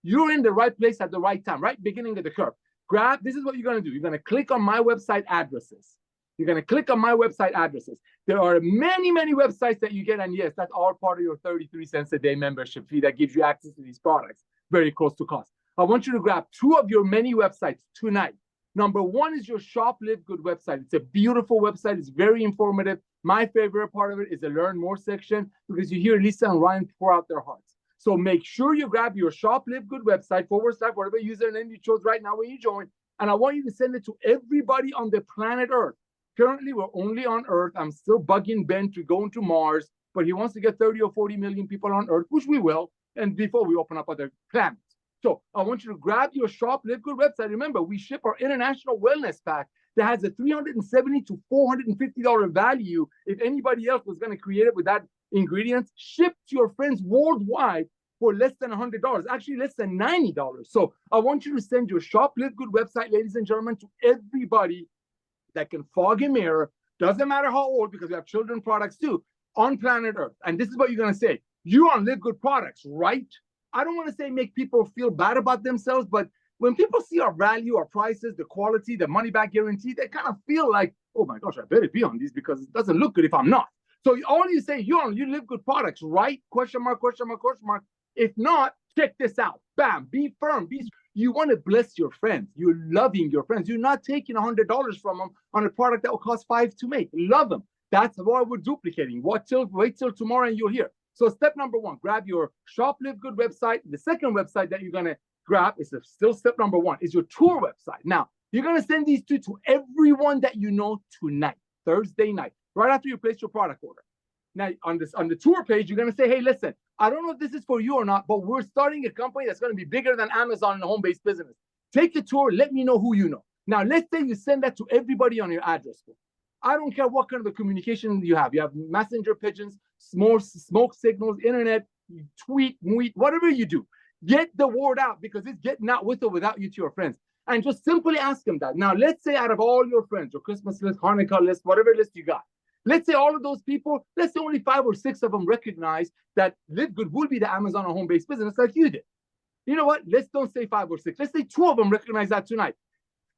you're in the right place at the right time, right beginning of the curve. This is what you're going to do. You're going to click on my website addresses. You're going to click on my website addresses. There are many, many websites that you get. And yes, that's all part of your 33 cents a day membership fee that gives you access to these products very close to cost. I want you to grab 2 of your many websites tonight. Number 1 is your Shop LiveGood website. It's a beautiful website. It's very informative. My favorite part of it is the Learn More section because you hear Lisa and Ryan pour out their hearts. So make sure you grab your Shop LiveGood website, / whatever username you chose right now when you join. And I want you to send it to everybody on the planet Earth. Currently, we're only on Earth. I'm still bugging Ben to go into Mars, but he wants to get 30 or 40 million people on Earth, which we will, and before we open up other planets. So I want you to grab your Shop LiveGood website. Remember, we ship our international wellness pack that has a $370 to $450 value. If anybody else was going to create it with that ingredients, shipped to your friends worldwide for less than $100, actually less than $90. So I want you to send your Shop LiveGood website, ladies and gentlemen, to everybody that can fog a mirror, doesn't matter how old, because we have children products too, on planet Earth. And this is what you're going to say. You're on LiveGood products, right? I don't want to say make people feel bad about themselves, but when people see our value, our prices, the quality, the money back guarantee, they kind of feel like, oh my gosh, I better be on these because it doesn't look good if I'm not. So all you say, you're on LiveGood products, right? Question mark, question mark, question mark. If not, check this out. Bam, be firm. You want to bless your friends. You're loving your friends. You're not taking $100 from them on a product that will cost $5 to make. Love them. That's why we're duplicating. Wait till tomorrow and you'll hear. So step number 1, grab your Shop LiveGood website. The second website that you're going to grab is still step number 1, is your tour website. Now, you're going to send these 2 to everyone that you know tonight, Thursday night, right after you place your product order. Now, on the tour page, you're going to say, hey, listen, I don't know if this is for you or not, but we're starting a company that's going to be bigger than Amazon in the home-based business. Take a tour. Let me know who you know. Now, let's say you send that to everybody on your address book. I don't care what kind of a communication you have. You have messenger pigeons, smoke signals, internet, tweet, whatever you do. Get the word out because it's getting out with or without you to your friends. And just simply ask them that. Now, let's say out of all your friends, your Christmas list, Hanukkah list, whatever list you got, let's say all of those people, let's say only 5 or 6 of them recognize that LiveGood will be the Amazon or home-based business like you did. You know what? Let's don't say 5 or 6. Let's say 2 of them recognize that tonight.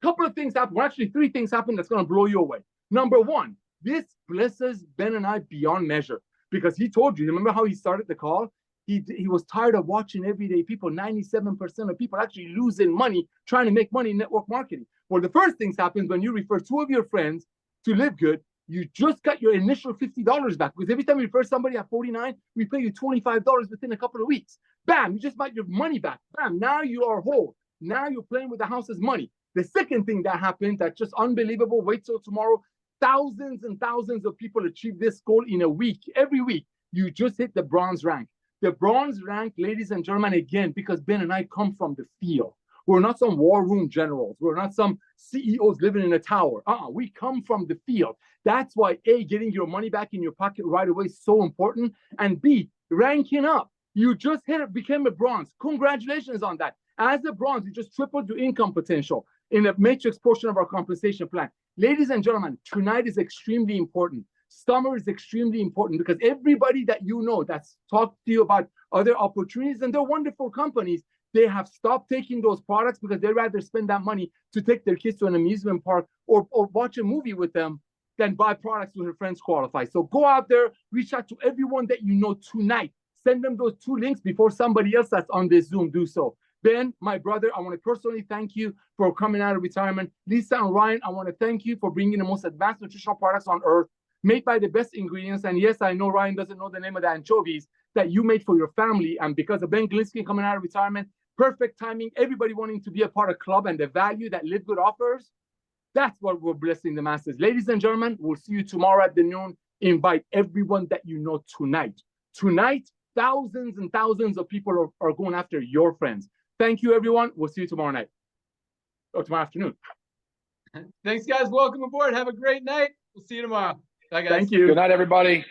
couple of things happen. Well, actually, 3 things happen that's going to blow you away. Number 1, this blesses Ben and I beyond measure because he told you, remember how he started the call? He was tired of watching everyday people. 97% of people actually losing money trying to make money in network marketing. Well, the first things happen when you refer 2 of your friends to LiveGood. You just got your initial $50 back because every time you refer somebody at 49, we pay you $25 within a couple of weeks. Bam, you just got your money back. Bam, now you are whole. Now you're playing with the house's money. The second thing that happened that's just unbelievable, wait till tomorrow, thousands and thousands of people achieve this goal in a week. Every week, you just hit the bronze rank. The bronze rank, ladies and gentlemen, again, because Ben and I come from the field. We're not some war room generals. We're not some CEOs living in a tower. We come from the field. That's why A, getting your money back in your pocket right away is so important. And B, ranking up. You just hit it, became a bronze. Congratulations on that. As a bronze, you just tripled your income potential in the matrix portion of our compensation plan. Ladies and gentlemen, tonight is extremely important. Summer is extremely important because everybody that you know that's talked to you about other opportunities, and they're wonderful companies, they have stopped taking those products because they'd rather spend that money to take their kids to an amusement park or watch a movie with them than buy products with their friends qualify. So go out there, reach out to everyone that you know tonight. Send them those 2 links before somebody else that's on this Zoom do so. Ben, my brother, I want to personally thank you for coming out of retirement. Lisa and Ryan, I want to thank you for bringing the most advanced nutritional products on earth, made by the best ingredients. And yes, I know Ryan doesn't know the name of the anchovies that you made for your family. And because of Ben Glinsky coming out of retirement, perfect timing, everybody wanting to be a part of club and the value that LiveGood offers, that's what we're blessing the masses. Ladies and gentlemen, we'll see you tomorrow at the noon. Invite everyone that you know tonight. Tonight, thousands and thousands of people are going after your friends. Thank you, everyone. We'll see you tomorrow night or tomorrow afternoon. Thanks, guys. Welcome aboard. Have a great night. We'll see you tomorrow. Bye, guys. Thank you. Good night, everybody.